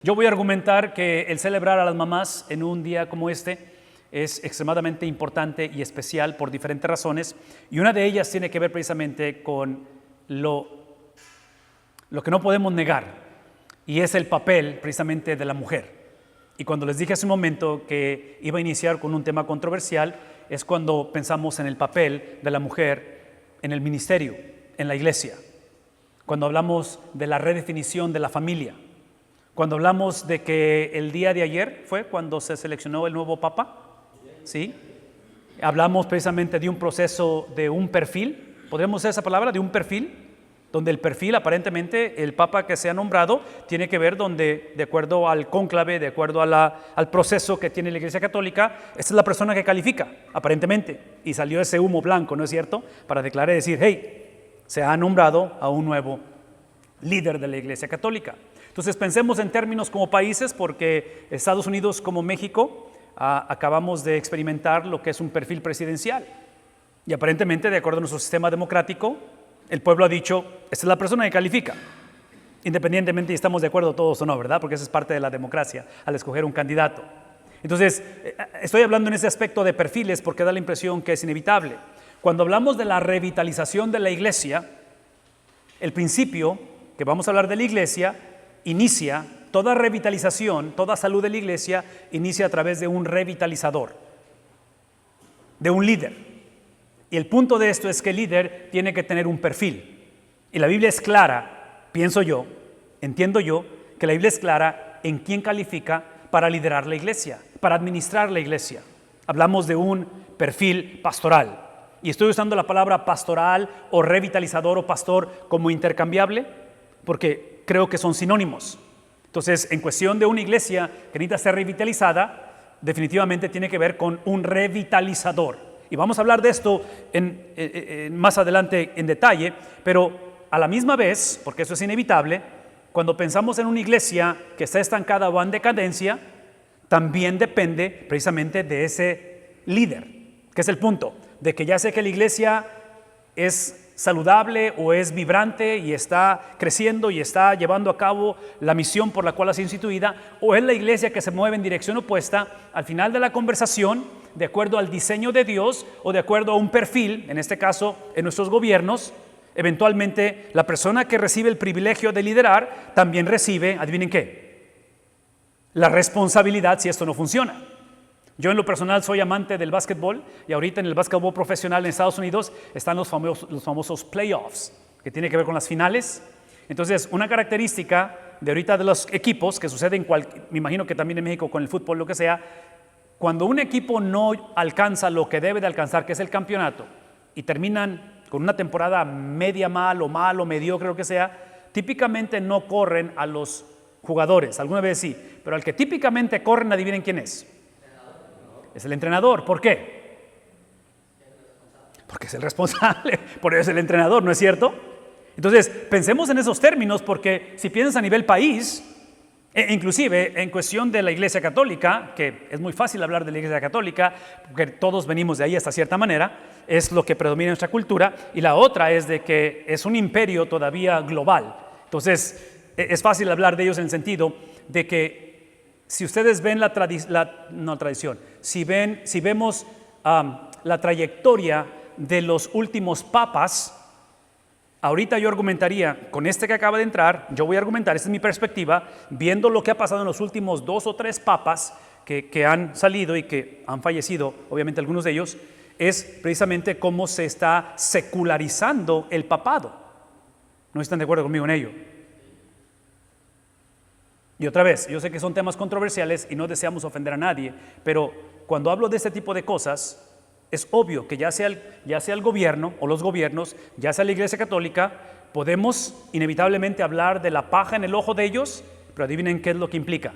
Yo voy a argumentar que el celebrar a las mamás en un día como este es extremadamente importante y especial por diferentes razones, y una de ellas tiene que ver precisamente con lo que no podemos negar, y es el papel precisamente de la mujer. Y cuando les dije hace un momento que iba a iniciar con un tema controversial, es cuando pensamos en el papel de la mujer en el ministerio, en la iglesia, cuando hablamos de la redefinición de la familia, cuando hablamos de que el día de ayer fue cuando se seleccionó el nuevo Papa, ¿sí? Hablamos precisamente de un proceso, de un perfil, ¿podríamos usar esa palabra? De un perfil, donde el perfil aparentemente, el Papa que se ha nombrado, tiene que ver donde, de acuerdo al cónclave, de acuerdo a al proceso que tiene la Iglesia Católica, esta es la persona que califica, aparentemente, y salió ese humo blanco, ¿no es cierto?, para declarar y decir, hey, se ha nombrado a un nuevo líder de la Iglesia Católica. Entonces pensemos en términos como países, porque Estados Unidos como México acabamos de experimentar lo que es un perfil presidencial, y aparentemente, de acuerdo a nuestro sistema democrático, el pueblo ha dicho, esta es la persona que califica, independientemente si estamos de acuerdo todos o no, ¿verdad? Porque eso es parte de la democracia, al escoger un candidato. Entonces, estoy hablando en ese aspecto de perfiles porque da la impresión que es inevitable. Cuando hablamos de la revitalización de la iglesia, el principio que vamos a hablar de la iglesia inicia, toda revitalización, toda salud de la iglesia inicia a través de un revitalizador, de un líder. Y el punto de esto es que el líder tiene que tener un perfil. Y la Biblia es clara, pienso yo, entiendo yo, que la Biblia es clara en quién califica para liderar la iglesia, para administrar la iglesia. Hablamos de un perfil pastoral. Y estoy usando la palabra pastoral o revitalizador o pastor como intercambiable, porque creo que son sinónimos. Entonces, en cuestión de una iglesia que necesita ser revitalizada, definitivamente tiene que ver con un revitalizador. Y vamos a hablar de esto más adelante en detalle, pero a la misma vez, porque eso es inevitable, cuando pensamos en una iglesia que está estancada o en decadencia, también depende precisamente de ese líder, que es el punto, de que ya sé que la iglesia es saludable o es vibrante y está creciendo y está llevando a cabo la misión por la cual ha sido instituida, o es la iglesia que se mueve en dirección opuesta. Al final de la conversación, de acuerdo al diseño de Dios o de acuerdo a un perfil, en este caso en nuestros gobiernos, eventualmente la persona que recibe el privilegio de liderar también recibe, adivinen qué, la responsabilidad si esto no funciona. Yo en lo personal soy amante del básquetbol, y ahorita en el básquetbol profesional en Estados Unidos están los famosos playoffs, que tiene que ver con las finales. Entonces, una característica de ahorita de los equipos que sucede me imagino que también en México con el fútbol, lo que sea, cuando un equipo no alcanza lo que debe de alcanzar, que es el campeonato, y terminan con una temporada media mal o mediocre, lo que sea, típicamente no corren a los jugadores, alguna vez sí, pero al que típicamente corren, adivinen quién es. Es el entrenador. ¿Por qué? Porque es el responsable, por eso es el entrenador, ¿no es cierto? Entonces, pensemos en esos términos, porque si piensas a nivel país, inclusive en cuestión de la Iglesia Católica, que es muy fácil hablar de la Iglesia Católica, porque todos venimos de ahí hasta cierta manera, es lo que predomina en nuestra cultura, y la otra es de que es un imperio todavía global. Entonces, es fácil hablar de ellos en el sentido de que si ustedes ven si vemos la trayectoria de los últimos papas, ahorita yo argumentaría, con este que acaba de entrar, yo voy a argumentar, esta es mi perspectiva, viendo lo que ha pasado en los últimos 2 o 3 papas que han salido y que han fallecido, obviamente algunos de ellos, es precisamente cómo se está secularizando el papado. ¿No están de acuerdo conmigo en ello? Y otra vez, yo sé que son temas controversiales y no deseamos ofender a nadie, pero cuando hablo de este tipo de cosas, es obvio que ya sea el gobierno o los gobiernos, ya sea la Iglesia Católica, podemos inevitablemente hablar de la paja en el ojo de ellos, pero adivinen qué es lo que implica.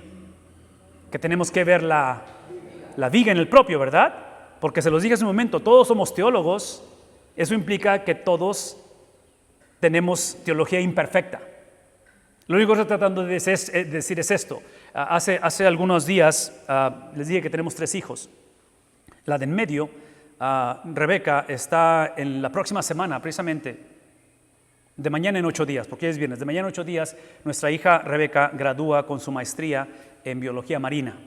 Que tenemos que ver la viga en el propio, ¿verdad? Porque se los dije hace un momento, todos somos teólogos, eso implica que todos tenemos teología imperfecta. Lo único que estoy tratando de decir es esto. Hace algunos días les dije que tenemos 3 hijos. La de en medio, Rebeca, está en la próxima semana precisamente De mañana en 8 días, porque es viernes. De mañana en 8 días, nuestra hija Rebeca gradúa con su maestría en biología marina.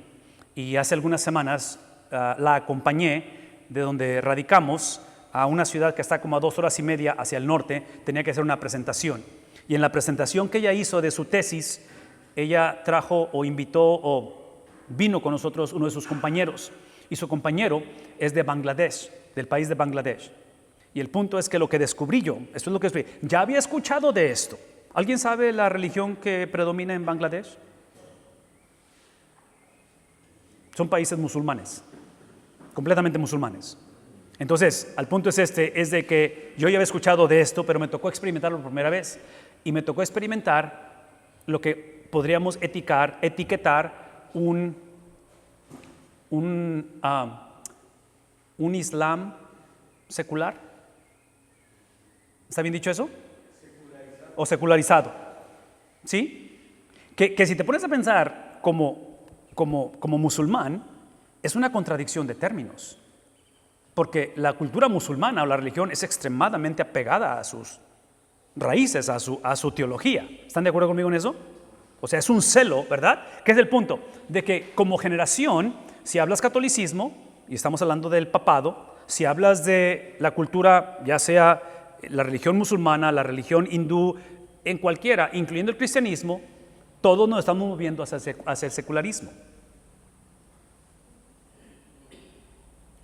Y hace algunas semanas la acompañé de donde radicamos a una ciudad que está como a 2 horas y media hacia el norte. Tenía que hacer una presentación. Y en la presentación que ella hizo de su tesis, ella trajo o invitó o vino con nosotros uno de sus compañeros. Y su compañero es de Bangladesh, del país de Bangladesh. Y el punto es que lo que descubrí yo, esto es lo que descubrí, ya había escuchado de esto. ¿Alguien sabe la religión que predomina en Bangladesh? Son países musulmanes, completamente musulmanes. Entonces, al punto es de que yo ya había escuchado de esto, pero me tocó experimentarlo por primera vez. Y me tocó experimentar lo que podríamos etiquetar un Islam secular. ¿Está bien dicho eso? Secularizado. O secularizado. ¿Sí? Que si te pones a pensar como musulmán, es una contradicción de términos. Porque la cultura musulmana o la religión es extremadamente apegada a sus raíces, a su teología. ¿Están de acuerdo conmigo en eso? O sea, es un celo, ¿verdad? ¿Qué es el punto? De que como generación, si hablas catolicismo, y estamos hablando del papado, si hablas de la cultura, ya sea la religión musulmana, la religión hindú, en cualquiera, incluyendo el cristianismo, todos nos estamos moviendo hacia el secularismo.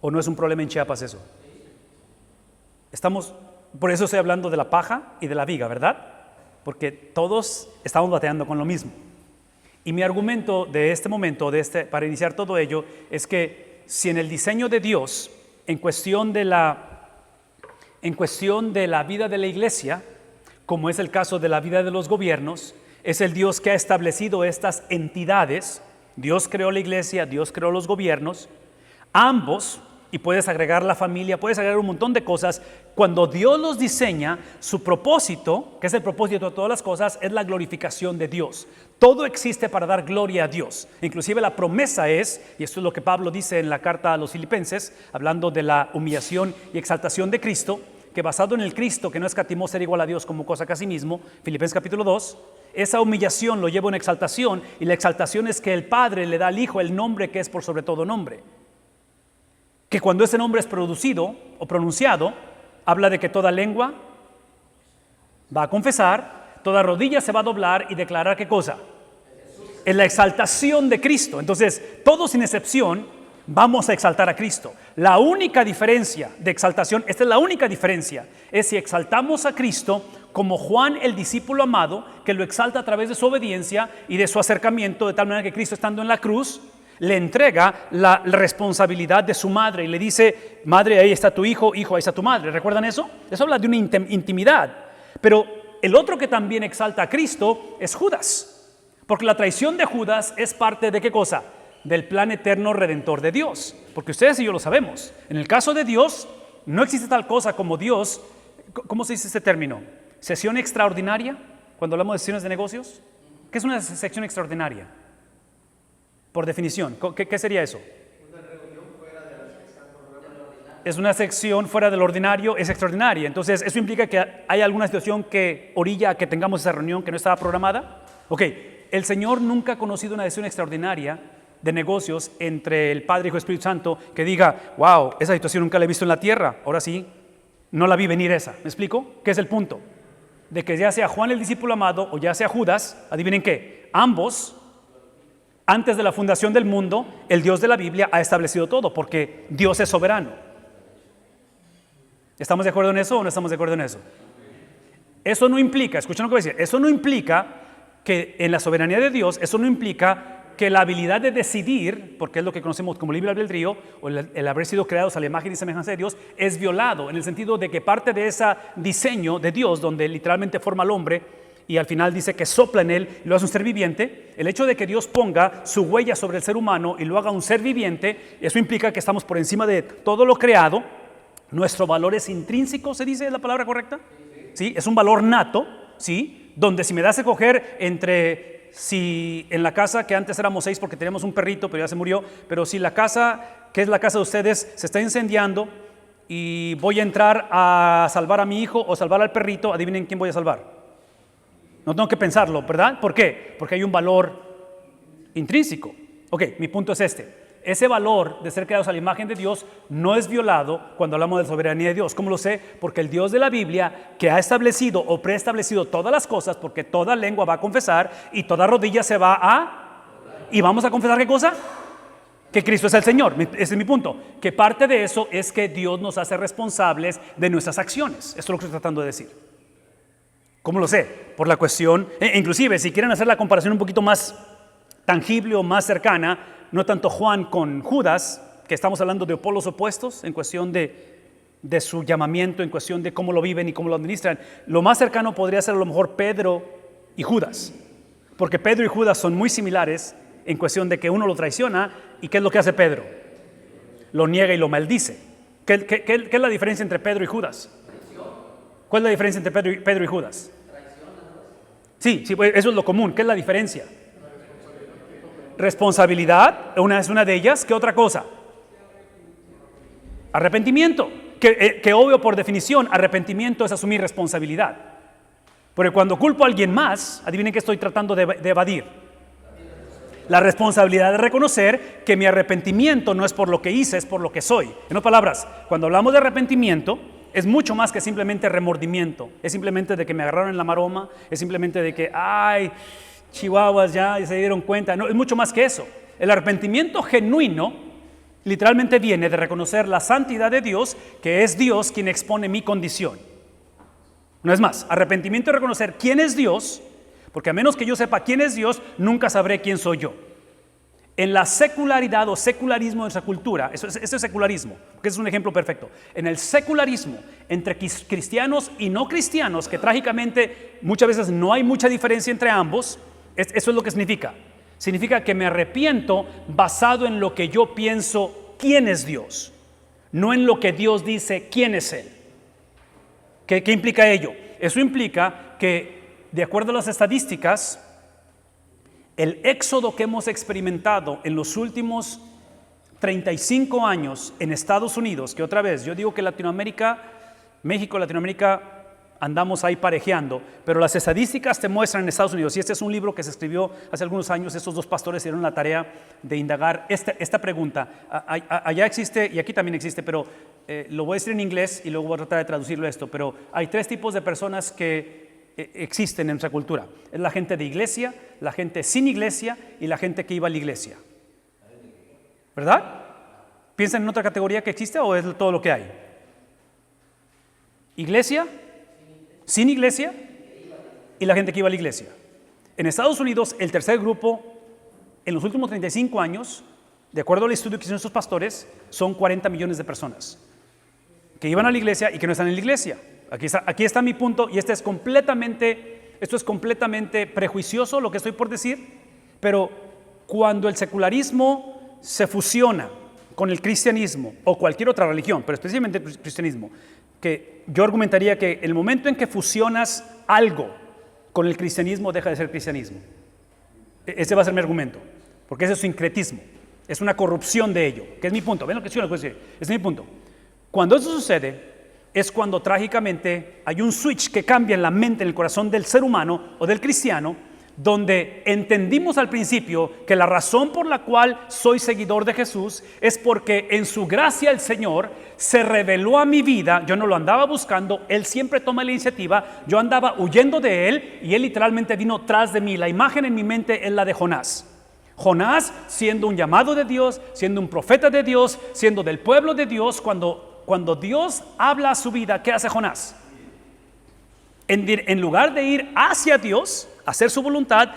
¿O no es un problema en Chiapas eso? Por eso estoy hablando de la paja y de la viga, ¿verdad? Porque todos estamos bateando con lo mismo. Y mi argumento de este momento, para iniciar todo ello, es que si en el diseño de Dios, en cuestión de la vida de la iglesia, como es el caso de la vida de los gobiernos, es el Dios que ha establecido estas entidades. Dios creó la iglesia, Dios creó los gobiernos, ambos, y puedes agregar la familia, puedes agregar un montón de cosas. Cuando Dios los diseña, su propósito, que es el propósito de todas las cosas, es la glorificación de Dios. Todo existe para dar gloria a Dios. Inclusive la promesa es, y esto es lo que Pablo dice en la carta a los Filipenses, hablando de la humillación y exaltación de Cristo, que basado en el Cristo, que no escatimó ser igual a Dios como cosa que a sí mismo, Filipenses capítulo 2, esa humillación lo lleva a una exaltación, y la exaltación es que el Padre le da al Hijo el nombre que es por sobre todo nombre. Que cuando ese nombre es producido o pronunciado, habla de que toda lengua va a confesar, toda rodilla se va a doblar y declarar ¿qué cosa? Es la exaltación de Cristo. Entonces, todos sin excepción vamos a exaltar a Cristo. La única diferencia de exaltación, esta es la única diferencia, es si exaltamos a Cristo como Juan el discípulo amado, que lo exalta a través de su obediencia y de su acercamiento, de tal manera que Cristo, estando en la cruz, le entrega la responsabilidad de su madre y le dice: madre, ahí está tu hijo, hijo, ahí está tu madre. ¿Recuerdan eso? Eso habla de una intimidad. Pero el otro que también exalta a Cristo es Judas, porque la traición de Judas es parte de ¿qué cosa? Del plan eterno redentor de Dios. Porque ustedes y yo lo sabemos. En el caso de Dios, no existe tal cosa como Dios. ¿Cómo se dice este término? ¿Sesión extraordinaria? Cuando hablamos de sesiones de negocios. ¿Qué es una sección extraordinaria? Por definición, ¿qué sería eso? Una reunión fuera de la sección ordinaria. Es una sección fuera del ordinario, es extraordinaria. Entonces, ¿eso implica que hay alguna situación que orilla a que tengamos esa reunión que no estaba programada? Ok, el Señor nunca ha conocido una sesión extraordinaria de negocios entre el Padre, Hijo y Espíritu Santo que diga: wow, esa situación nunca la he visto en la tierra, ahora sí, no la vi venir esa. ¿Me explico? ¿Qué es el punto? De que ya sea Juan el discípulo amado o ya sea Judas, adivinen qué, ambos, antes de la fundación del mundo, el Dios de la Biblia ha establecido todo, porque Dios es soberano. ¿Estamos de acuerdo en eso o no estamos de acuerdo en eso? Eso no implica, escuchen lo que voy a decir, eso no implica que en la soberanía de Dios, eso no implica que la habilidad de decidir, porque es lo que conocemos como libre albedrío, o el haber sido creados a la imagen y semejanza de Dios, es violado, en el sentido de que parte de ese diseño de Dios, donde literalmente forma al hombre, y al final dice que sopla en él y lo hace un ser viviente. El hecho de que Dios ponga su huella sobre el ser humano y lo haga un ser viviente, eso implica que estamos por encima de todo lo creado. Nuestro valor es intrínseco, ¿se dice la palabra correcta? ¿Sí? Es un valor nato, ¿sí? Donde si me das a escoger entre, si en la casa, que antes éramos 6 porque teníamos un perrito, pero ya se murió, pero si la casa, que es la casa de ustedes, se está incendiando y voy a entrar a salvar a mi hijo o salvar al perrito, adivinen quién voy a salvar. No tengo que pensarlo, ¿verdad? ¿Por qué? Porque hay un valor intrínseco. Ok, mi punto es este. Ese valor de ser creados a la imagen de Dios no es violado cuando hablamos de soberanía de Dios. ¿Cómo lo sé? Porque el Dios de la Biblia, que ha establecido o preestablecido todas las cosas, porque toda lengua va a confesar y toda rodilla se va a... ¿Y vamos a confesar qué cosa? Que Cristo es el Señor. Ese es mi punto. Que parte de eso es que Dios nos hace responsables de nuestras acciones. Esto es lo que estoy tratando de decir. ¿Cómo lo sé? Por la cuestión, inclusive si quieren hacer la comparación un poquito más tangible o más cercana, no tanto Juan con Judas, que estamos hablando de polos opuestos en cuestión de su llamamiento, en cuestión de cómo lo viven y cómo lo administran. Lo más cercano podría ser a lo mejor Pedro y Judas, porque Pedro y Judas son muy similares en cuestión de que uno lo traiciona. ¿Y qué es lo que hace Pedro? Lo niega y lo maldice. ¿Qué es la diferencia entre Pedro y Judas? ¿Cuál es la diferencia entre Pedro y Judas? Sí, pues eso es lo común. ¿Qué es la diferencia? Responsabilidad, es una de ellas. ¿Qué otra cosa? Arrepentimiento. Que obvio por definición, arrepentimiento es asumir responsabilidad. Porque cuando culpo a alguien más, adivinen qué estoy tratando de evadir. La responsabilidad de reconocer que mi arrepentimiento no es por lo que hice, es por lo que soy. En otras palabras, cuando hablamos de arrepentimiento, es mucho más que simplemente remordimiento. Es simplemente de que me agarraron en la maroma, es simplemente de que, ay, chihuahuas ya se dieron cuenta. No, es mucho más que eso. El arrepentimiento genuino literalmente viene de reconocer la santidad de Dios, que es Dios quien expone mi condición. No es más, arrepentimiento es reconocer quién es Dios, porque a menos que yo sepa quién es Dios, nunca sabré quién soy yo. En la secularidad o secularismo de nuestra cultura, eso es secularismo, que es un ejemplo perfecto. En el secularismo entre cristianos y no cristianos, que trágicamente muchas veces no hay mucha diferencia entre ambos, eso es lo que significa. Significa que me arrepiento basado en lo que yo pienso quién es Dios, no en lo que Dios dice quién es Él. ¿Qué implica ello? Eso implica que, de acuerdo a las estadísticas, el éxodo que hemos experimentado en los últimos 35 años en Estados Unidos, que otra vez, yo digo que México, Latinoamérica, andamos ahí parejeando, pero las estadísticas te muestran en Estados Unidos, y este es un libro que se escribió hace algunos años, estos dos pastores dieron la tarea de indagar esta pregunta. Allá existe, y aquí también existe, pero lo voy a decir en inglés y luego voy a tratar de traducirlo esto, pero hay tres tipos de personas que existen en nuestra cultura. Es la gente de iglesia, la gente sin iglesia y la gente que iba a la iglesia. ¿Verdad? ¿Piensan en otra categoría que existe o es todo lo que hay? Iglesia, sin iglesia y la gente que iba a la iglesia. En Estados Unidos, el tercer grupo, en los últimos 35 años, de acuerdo al estudio que hicieron estos pastores, son 40 millones de personas que iban a la iglesia y que no están en la iglesia. Aquí está mi punto, y esto es completamente prejuicioso lo que estoy por decir, pero cuando el secularismo se fusiona con el cristianismo o cualquier otra religión, pero especialmente el cristianismo, que yo argumentaría que el momento en que fusionas algo con el cristianismo deja de ser cristianismo. Ese va a ser mi argumento, porque ese es sincretismo, es una corrupción de ello, que es mi punto. ¿Ven lo que estoy diciendo? Es mi punto. Cuando eso sucede, es cuando trágicamente hay un switch que cambia en la mente, en el corazón del ser humano o del cristiano, donde entendimos al principio que la razón por la cual soy seguidor de Jesús es porque en su gracia el Señor se reveló a mi vida. Yo no lo andaba buscando, Él siempre toma la iniciativa, yo andaba huyendo de Él y Él literalmente vino tras de mí. La imagen en mi mente es la de Jonás. Jonás siendo un llamado de Dios, siendo un profeta de Dios, siendo del pueblo de Dios. Cuando Dios habla a su vida, ¿qué hace Jonás? En lugar de ir hacia Dios, hacer su voluntad.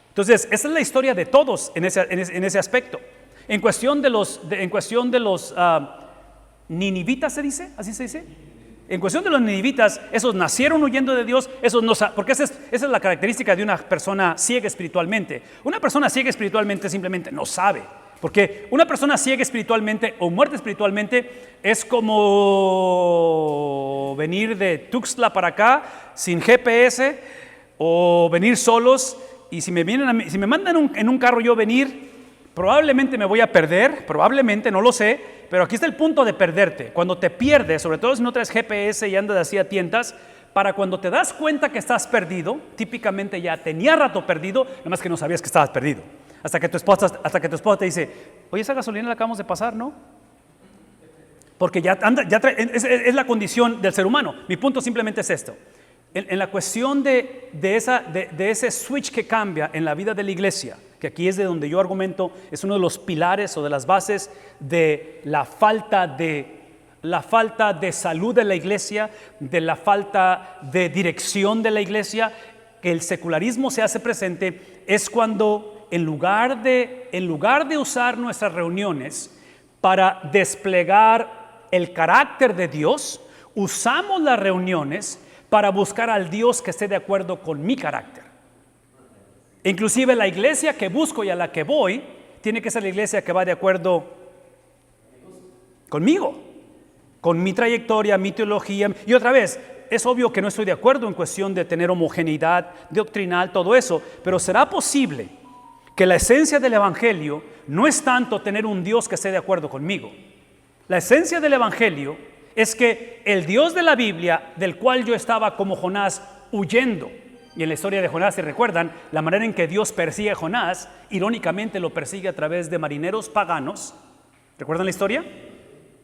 Entonces, esa es la historia de todos en ese aspecto. En cuestión de los ninivitas, ¿se dice? ¿Así se dice? En cuestión de los ninivitas, esos nacieron huyendo de Dios, porque esa es la característica de una persona ciega espiritualmente. Una persona ciega espiritualmente simplemente no sabe. Porque una persona ciega espiritualmente o muerta espiritualmente es como venir de Tuxtla para acá sin GPS o venir solos, y si me mandan en un carro yo venir, Probablemente me voy a perder, probablemente, no lo sé, pero aquí está el punto de perderte. Cuando te pierdes, sobre todo si no traes GPS y andas así a tientas, para cuando te das cuenta que estás perdido, típicamente ya tenía rato perdido, nada más que no sabías que estabas perdido. Hasta que tu esposa te dice, oye, esa gasolina la acabamos de pasar, ¿no? Porque es la condición del ser humano. Mi punto simplemente es esto. En la cuestión de ese switch que cambia en la vida de la iglesia, que aquí es de donde yo argumento, es uno de los pilares o de las bases de la falta de salud de la iglesia, de la falta de dirección de la iglesia, que el secularismo se hace presente, es cuando en lugar de usar nuestras reuniones para desplegar el carácter de Dios, usamos las reuniones para buscar al Dios que esté de acuerdo con mi carácter. Inclusive la iglesia que busco y a la que voy tiene que ser la iglesia que va de acuerdo conmigo, con mi trayectoria, mi teología. Y otra vez, es obvio que no estoy de acuerdo en cuestión de tener homogeneidad doctrinal, todo eso, pero ¿será posible que la esencia del evangelio no es tanto tener un Dios que esté de acuerdo conmigo? La esencia del evangelio es que el Dios de la Biblia, del cual yo estaba como Jonás huyendo, y en la historia de Jonás, si recuerdan, la manera en que Dios persigue a Jonás, irónicamente lo persigue a través de marineros paganos. ¿Recuerdan la historia?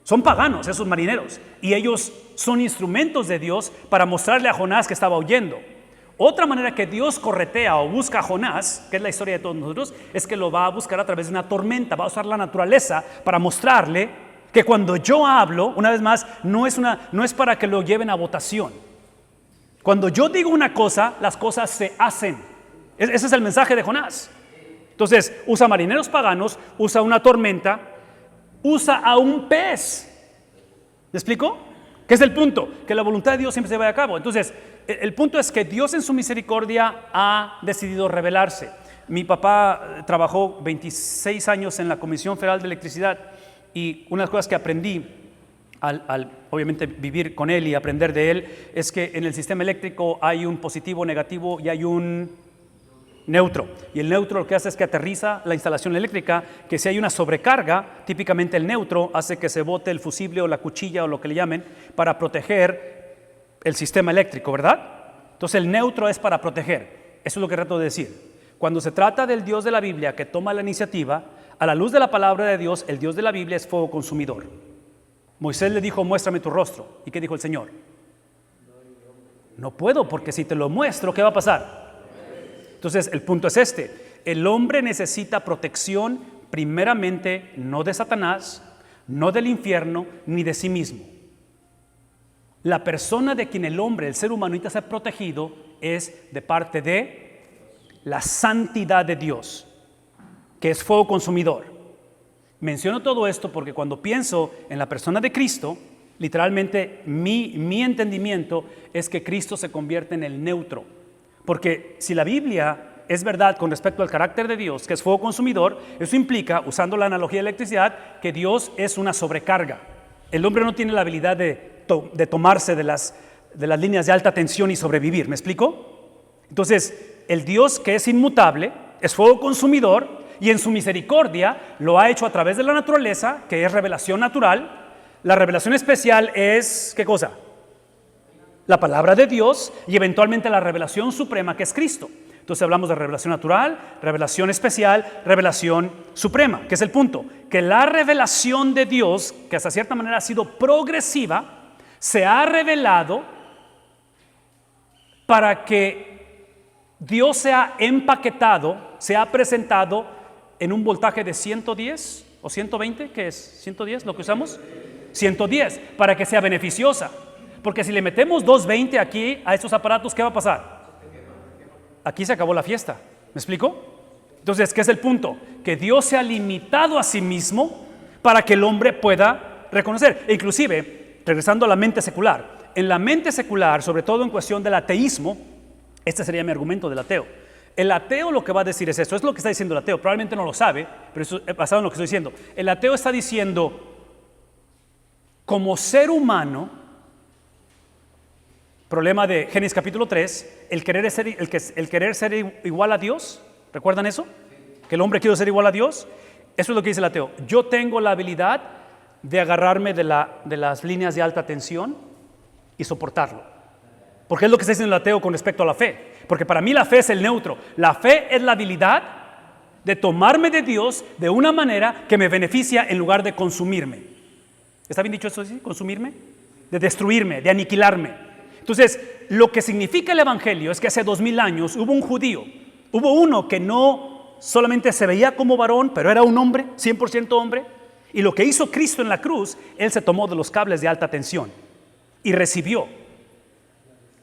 Son paganos esos marineros, y ellos son instrumentos de Dios para mostrarle a Jonás que estaba huyendo. Otra manera que Dios corretea o busca a Jonás, que es la historia de todos nosotros, es que lo va a buscar a través de una tormenta, va a usar la naturaleza para mostrarle que cuando yo hablo, una vez más, no es para que lo lleven a votación. Cuando yo digo una cosa, las cosas se hacen. Ese es el mensaje de Jonás. Entonces, usa marineros paganos, usa una tormenta, usa a un pez. ¿Me explico? ¿Qué es el punto? Que la voluntad de Dios siempre se vaya a cabo. Entonces, el punto es que Dios en su misericordia ha decidido revelarse. Mi papá trabajó 26 años en la Comisión Federal de Electricidad. Y una de las cosas que aprendí al obviamente vivir con él y aprender de él es que en el sistema eléctrico hay un positivo, negativo y hay un neutro. Y el neutro lo que hace es que aterriza la instalación eléctrica, que si hay una sobrecarga, típicamente el neutro hace que se bote el fusible o la cuchilla o lo que le llamen para proteger el sistema eléctrico, ¿verdad? Entonces el neutro es para proteger. Eso es lo que trato de decir. Cuando se trata del Dios de la Biblia que toma la iniciativa, a la luz de la palabra de Dios, el Dios de la Biblia es fuego consumidor. Moisés le dijo, muéstrame tu rostro. ¿Y qué dijo el Señor? No puedo, porque si te lo muestro, ¿qué va a pasar? Entonces, el punto es este. El hombre necesita protección, primeramente, no de Satanás, no del infierno, ni de sí mismo. La persona de quien el hombre, el ser humano, necesita ser protegido es de parte de la santidad de Dios, que es fuego consumidor. Menciono todo esto porque cuando pienso en la persona de Cristo, literalmente mi entendimiento es que Cristo se convierte en el neutro. Porque si la Biblia es verdad con respecto al carácter de Dios, que es fuego consumidor, eso implica, usando la analogía de electricidad, que Dios es una sobrecarga. El hombre no tiene la habilidad de tomarse de las líneas de alta tensión y sobrevivir. ¿Me explico? Entonces, el Dios que es inmutable, es fuego consumidor, y en su misericordia lo ha hecho a través de la naturaleza, que es revelación natural. La revelación especial es, ¿qué cosa? La palabra de Dios, y eventualmente la revelación suprema, que es Cristo. Entonces hablamos de revelación natural, revelación especial, revelación suprema, que es el punto, que la revelación de Dios, que hasta cierta manera ha sido progresiva, se ha revelado para que Dios sea empaquetado, se ha presentado en un voltaje de 110 o 120, ¿qué es? ¿110 lo que usamos? 110, para que sea beneficiosa. Porque si le metemos 220 aquí a estos aparatos, ¿qué va a pasar? Aquí se acabó la fiesta. ¿Me explico? Entonces, ¿qué es el punto? Que Dios se ha limitado a sí mismo para que el hombre pueda reconocer. E inclusive, regresando a la mente secular, en la mente secular, sobre todo en cuestión del ateísmo, este sería mi argumento del ateo. El ateo lo que va a decir es esto, es lo que está diciendo el ateo, probablemente no lo sabe, pero eso es basado en lo que estoy diciendo. El ateo está diciendo, como ser humano, problema de Génesis capítulo 3, el querer ser igual a Dios, ¿recuerdan eso? Que el hombre quiere ser igual a Dios. Eso es lo que dice el ateo. Yo tengo la habilidad de agarrarme de las líneas de alta tensión y soportarlo. Porque es lo que está diciendo el ateo con respecto a la fe. Porque para mí la fe es el neutro. La fe es la habilidad de tomarme de Dios de una manera que me beneficia en lugar de consumirme. ¿Está bien dicho eso? ¿Sí? ¿Consumirme? De destruirme, de aniquilarme. Entonces, lo que significa el Evangelio es que hace 2000 años hubo un judío, hubo uno que no solamente se veía como varón, pero era un hombre, 100% hombre, y lo que hizo Cristo en la cruz, Él se tomó de los cables de alta tensión y recibió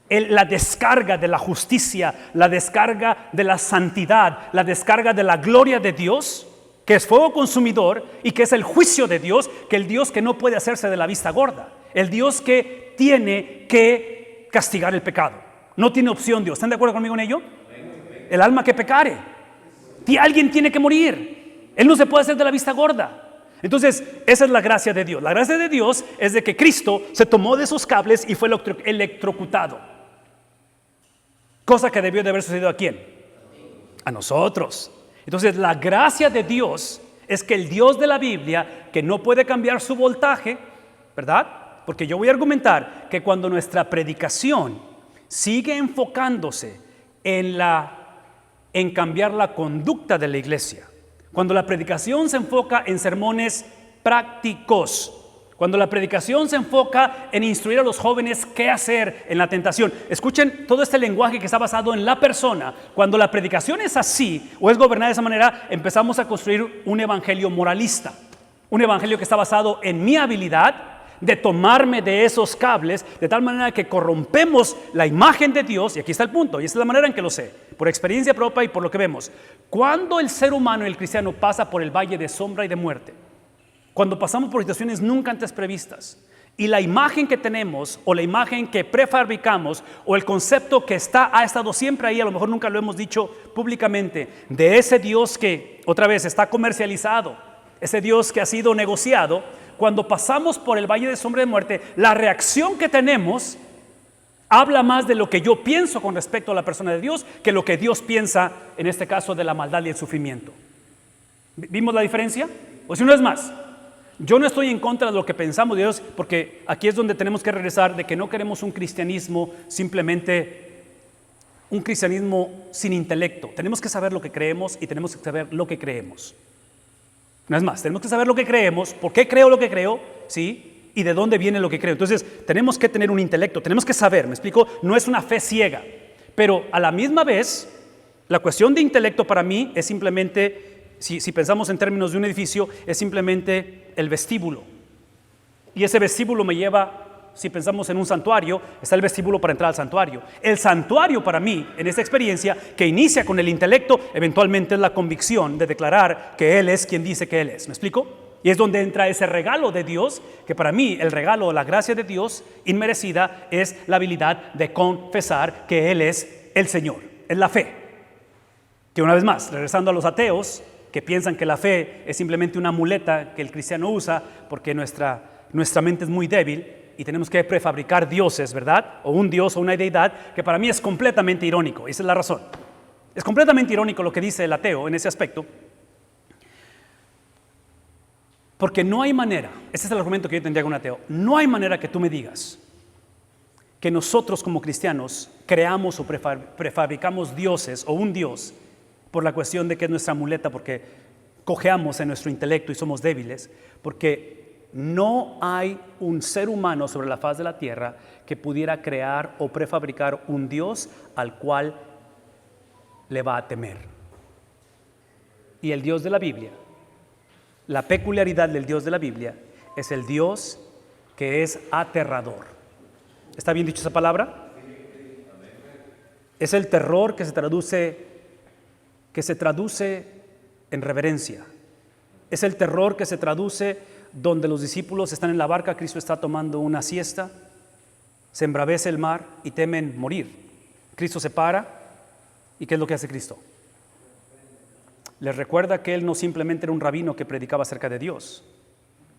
la descarga de la justicia, la descarga de la santidad, la descarga de la gloria de Dios, que es fuego consumidor y que es el juicio de Dios, que el Dios que no puede hacerse de la vista gorda, el Dios que tiene que castigar el pecado. No tiene opción Dios. ¿Están de acuerdo conmigo en ello? El alma que pecare, alguien tiene que morir. Él no se puede hacer de la vista gorda. Entonces, esa es la gracia de Dios. La gracia de Dios es de que Cristo se tomó de esos cables y fue electrocutado. Cosa que debió de haber sucedido ¿a quién? A nosotros. Entonces, la gracia de Dios es que el Dios de la Biblia, que no puede cambiar su voltaje, ¿verdad? Porque yo voy a argumentar que cuando nuestra predicación sigue enfocándose en cambiar la conducta de la iglesia, cuando la predicación se enfoca en sermones prácticos, cuando la predicación se enfoca en instruir a los jóvenes qué hacer en la tentación. Escuchen todo este lenguaje que está basado en la persona. Cuando la predicación es así o es gobernada de esa manera, empezamos a construir un evangelio moralista. Un evangelio que está basado en mi habilidad de tomarme de esos cables de tal manera que corrompemos la imagen de Dios. Y aquí está el punto, y esa es la manera en que lo sé, por experiencia propia y por lo que vemos. Cuando el ser humano y el cristiano pasa por el valle de sombra y de muerte, cuando pasamos por situaciones nunca antes previstas, y la imagen que tenemos o la imagen que prefabricamos o el concepto que ha estado siempre ahí, a lo mejor nunca lo hemos dicho públicamente, de ese Dios que otra vez está comercializado, ese Dios que ha sido negociado, cuando pasamos por el valle de sombra de muerte, la reacción que tenemos habla más de lo que yo pienso con respecto a la persona de Dios que lo que Dios piensa, en este caso, de la maldad y el sufrimiento. ¿Vimos la diferencia? O si no es más, yo no estoy en contra de lo que pensamos de Dios, porque aquí es donde tenemos que regresar de que no queremos un cristianismo simplemente un cristianismo sin intelecto. Tenemos que saber lo que creemos y tenemos que saber lo que creemos. No es más, tenemos que saber lo que creemos, por qué creo lo que creo, ¿sí? Y de dónde viene lo que creo. Entonces, tenemos que tener un intelecto, tenemos que saber, ¿me explico? No es una fe ciega, pero a la misma vez, la cuestión de intelecto para mí es simplemente, si pensamos en términos de un edificio, es simplemente el vestíbulo. Y ese vestíbulo me lleva, si pensamos en un santuario, está el vestíbulo para entrar al santuario. El santuario para mí, en esta experiencia, que inicia con el intelecto, eventualmente es la convicción de declarar que Él es quien dice que Él es. ¿Me explico? Y es donde entra ese regalo de Dios, que para mí el regalo, la gracia de Dios inmerecida, es la habilidad de confesar que Él es el Señor. Es la fe. Que una vez más, regresando a los ateos, que piensan que la fe es simplemente una muleta que el cristiano usa porque nuestra mente es muy débil y tenemos que prefabricar dioses, ¿verdad? O un dios o una deidad, que para mí es completamente irónico. Esa es la razón. Es completamente irónico lo que dice el ateo en ese aspecto, porque no hay manera, ese es el argumento que yo tendría con un ateo, no hay manera que tú me digas que nosotros como cristianos creamos o prefabricamos dioses o un dios por la cuestión de que es nuestra muleta, porque cojeamos en nuestro intelecto y somos débiles, porque no hay un ser humano sobre la faz de la tierra que pudiera crear o prefabricar un Dios al cual le va a temer. Y el Dios de la Biblia, la peculiaridad del Dios de la Biblia, es el Dios que es aterrador. ¿Está bien dicho esa palabra? Es el terror que se traduce en reverencia. Es el terror que se traduce donde los discípulos están en la barca, Cristo está tomando una siesta, se embravece el mar y temen morir. Cristo se para, ¿y qué es lo que hace Cristo? Les recuerda que Él no simplemente era un rabino que predicaba acerca de Dios.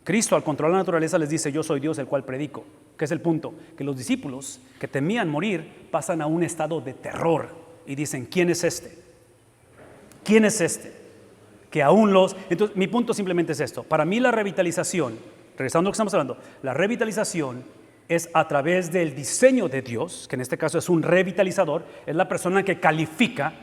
Cristo, al controlar la naturaleza, les dice: yo soy Dios el cual predico. ¿Qué es el punto? Que los discípulos que temían morir pasan a un estado de terror y dicen: ¿quién es este? ¿Quién es este que aún los... Entonces, mi punto simplemente es esto. Para mí la revitalización, regresando a lo que estamos hablando, la revitalización es a través del diseño de Dios, que en este caso es un revitalizador, es la persona que califica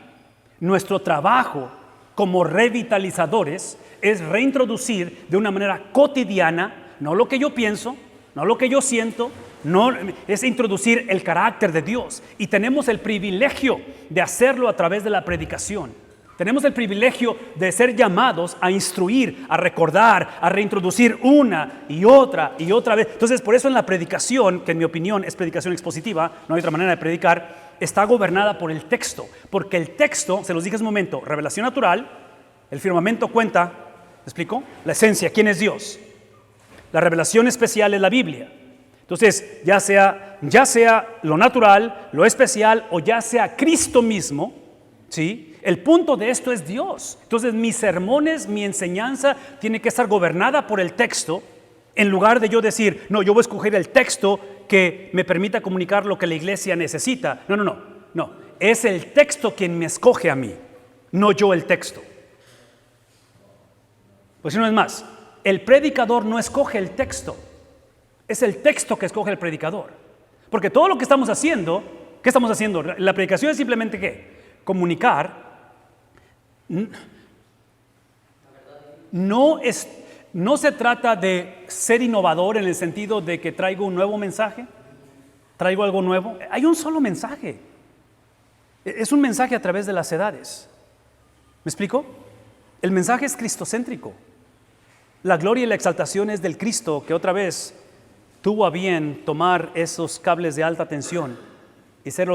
nuestro trabajo como revitalizadores, es reintroducir de una manera cotidiana, no lo que yo pienso, no lo que yo siento, no, es introducir el carácter de Dios. Y tenemos el privilegio de hacerlo a través de la predicación. Tenemos el privilegio de ser llamados a instruir, a recordar, a reintroducir una y otra vez. Entonces, por eso en la predicación, que en mi opinión es predicación expositiva, no hay otra manera de predicar, está gobernada por el texto. Porque el texto, se los dije hace un momento, revelación natural, el firmamento cuenta, ¿me explico? La esencia, ¿quién es Dios? La revelación especial es la Biblia. Entonces, ya sea lo natural, lo especial, o ya sea Cristo mismo, ¿sí? El punto de esto es Dios. Entonces, mis sermones, mi enseñanza tiene que estar gobernada por el texto, en lugar de yo decir, no, yo voy a escoger el texto que me permita comunicar lo que la iglesia necesita. No. Es el texto quien me escoge a mí, no yo el texto. Pues si no es más, el predicador no escoge el texto, es el texto que escoge el predicador. Porque todo lo que estamos haciendo, ¿qué estamos haciendo? La predicación es simplemente ¿qué? Comunicar. No se trata de ser innovador en el sentido de que traigo un nuevo mensaje, traigo algo nuevo. Hay un solo mensaje. Es un mensaje a través de las edades. ¿Me explico? El mensaje es cristocéntrico. La gloria y la exaltación es del Cristo que otra vez tuvo a bien tomar esos cables de alta tensión y ser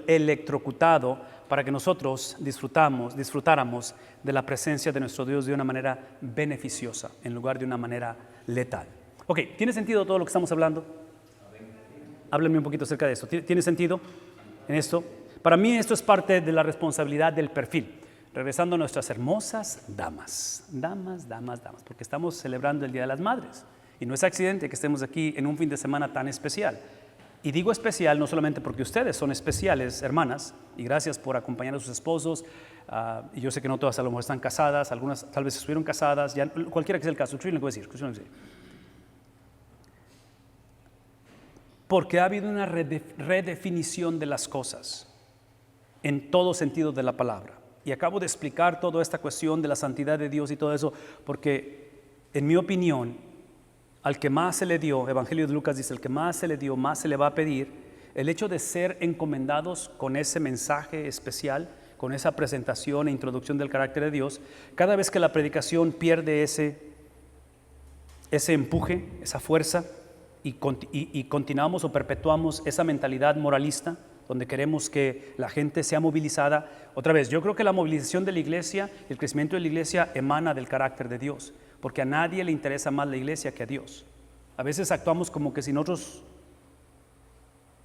electrocutado para que nosotros disfrutáramos de la presencia de nuestro Dios de una manera beneficiosa en lugar de una manera letal. Ok, ¿tiene sentido todo lo que estamos hablando? Háblame un poquito acerca de esto. ¿Tiene sentido en esto? Para mí esto es parte de la responsabilidad del perfil. Regresando a nuestras hermosas damas, porque estamos celebrando el Día de las Madres. Y no es accidente que estemos aquí en un fin de semana tan especial. Y digo especial no solamente porque ustedes son especiales, hermanas, y gracias por acompañar a sus esposos. Y yo sé que no todas a lo mejor están casadas, algunas tal vez estuvieron casadas, ya, cualquiera que sea el caso. Escuchen lo que voy a decir. Porque ha habido una redefinición de las cosas en todo sentido de la palabra. Y acabo de explicar toda esta cuestión de la santidad de Dios y todo eso, porque en mi opinión, al que más se le dio, Evangelio de Lucas dice, el que más se le dio, más se le va a pedir. El hecho de ser encomendados con ese mensaje especial, con esa presentación e introducción del carácter de Dios, cada vez que la predicación pierde ese empuje, esa fuerza, y continuamos o perpetuamos esa mentalidad moralista, donde queremos que la gente sea movilizada. Otra vez, yo creo que la movilización de la iglesia, el crecimiento de la iglesia emana del carácter de Dios, porque a nadie le interesa más la iglesia que a Dios. A veces actuamos como que si nosotros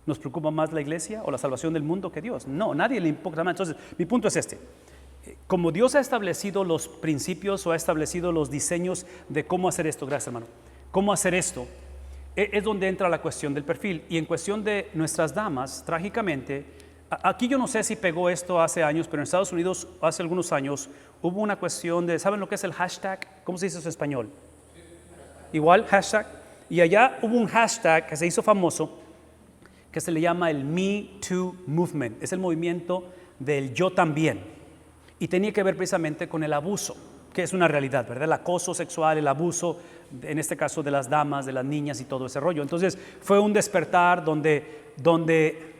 nos preocupa más la iglesia o la salvación del mundo que Dios. No, a nadie le importa más. Entonces, mi punto es este. Como Dios ha establecido los principios o ha establecido los diseños de cómo hacer esto, gracias hermano, cómo hacer esto, es donde entra la cuestión del perfil. Y en cuestión de nuestras damas, trágicamente, aquí yo no sé si pegó esto hace años, pero en Estados Unidos hace algunos años hubo una cuestión de, ¿saben lo que es el hashtag? ¿Cómo se dice eso en español? Igual, hashtag. Y allá hubo un hashtag que se hizo famoso, que se le llama el Me Too Movement. Es el movimiento del yo también. Y tenía que ver precisamente con el abuso, que es una realidad, ¿verdad? El acoso sexual, el abuso, en este caso de las damas, de las niñas y todo ese rollo. Entonces fue un despertar donde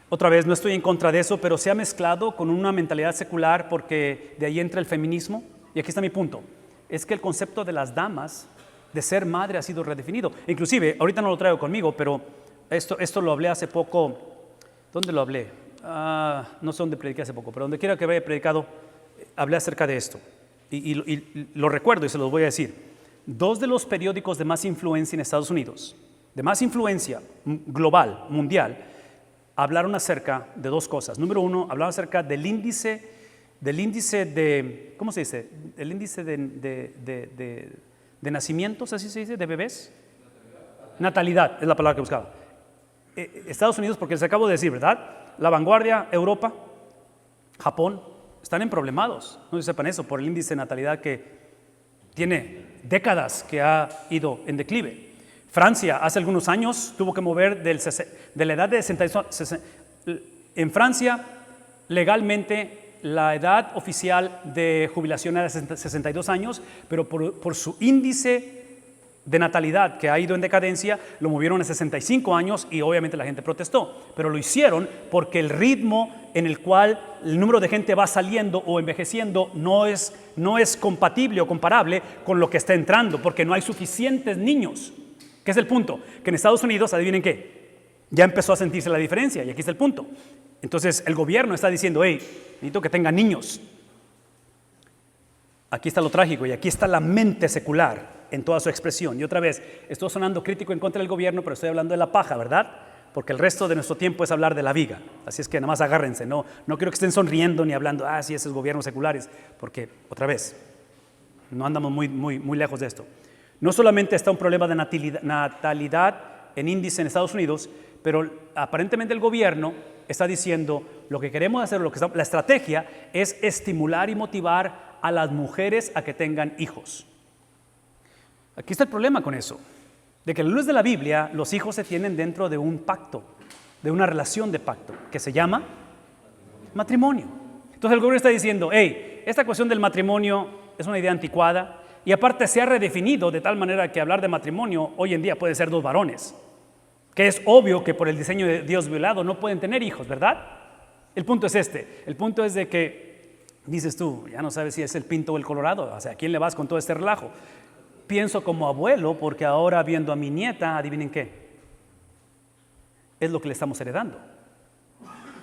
otra vez no estoy en contra de eso, pero se ha mezclado con una mentalidad secular, porque de ahí entra el feminismo. Y aquí está mi punto, es que el concepto de las damas, de ser madre, ha sido redefinido. Inclusive, ahorita no lo traigo conmigo, pero esto lo hablé hace poco. ¿Dónde lo hablé? No sé dónde prediqué hace poco, pero donde quiera que haya predicado, hablé acerca de esto. Y lo recuerdo y se los voy a decir. 2 de los periódicos de más influencia en Estados Unidos, de más influencia global, mundial, hablaron acerca de 2 cosas. Número 1, hablaron acerca del índice de, ¿cómo se dice? El índice de nacimientos, así se dice, de bebés. Natalidad es la palabra que buscaba. Estados Unidos, porque les acabo de decir, ¿verdad? La vanguardia, Europa, Japón, están emproblemados, no sé si sepan eso, por el índice de natalidad que tiene décadas que ha ido en declive. Francia hace algunos años tuvo que mover de la edad de 60. En Francia, legalmente, la edad oficial de jubilación era 62 años, pero por su índice de natalidad que ha ido en decadencia, lo movieron a 65 años y obviamente la gente protestó. Pero lo hicieron porque el ritmo en el cual el número de gente va saliendo o envejeciendo no es compatible o comparable con lo que está entrando, porque no hay suficientes niños. ¿Qué es el punto? Que en Estados Unidos, adivinen qué, ya empezó a sentirse la diferencia y aquí está el punto. Entonces el gobierno está diciendo, hey, necesito que tengan niños. Aquí está lo trágico y aquí está la mente secular en toda su expresión. Y otra vez, estoy sonando crítico en contra del gobierno, pero estoy hablando de la paja, ¿verdad? Porque el resto de nuestro tiempo es hablar de la viga. Así es que nada más agárrense, no quiero que estén sonriendo ni hablando, sí, esos gobiernos seculares, porque otra vez, no andamos muy lejos de esto. No solamente está un problema de natalidad en índice en Estados Unidos, pero aparentemente el gobierno está diciendo, lo que queremos hacer, la estrategia es estimular y motivar a las mujeres a que tengan hijos. Aquí está el problema con eso, de que a la luz de la Biblia los hijos se tienen dentro de un pacto, de una relación de pacto, que se llama matrimonio. Entonces el gobierno está diciendo, hey, esta cuestión del matrimonio es una idea anticuada y aparte se ha redefinido de tal manera que hablar de matrimonio hoy en día puede ser 2 varones, que es obvio que por el diseño de Dios violado no pueden tener hijos, ¿verdad? El punto es el punto es de que, dices tú, ya no sabes si es el Pinto o el Colorado, o sea, ¿a quién le vas con todo este relajo? Pienso como abuelo porque ahora viendo a mi nieta, adivinen qué, es lo que le estamos heredando.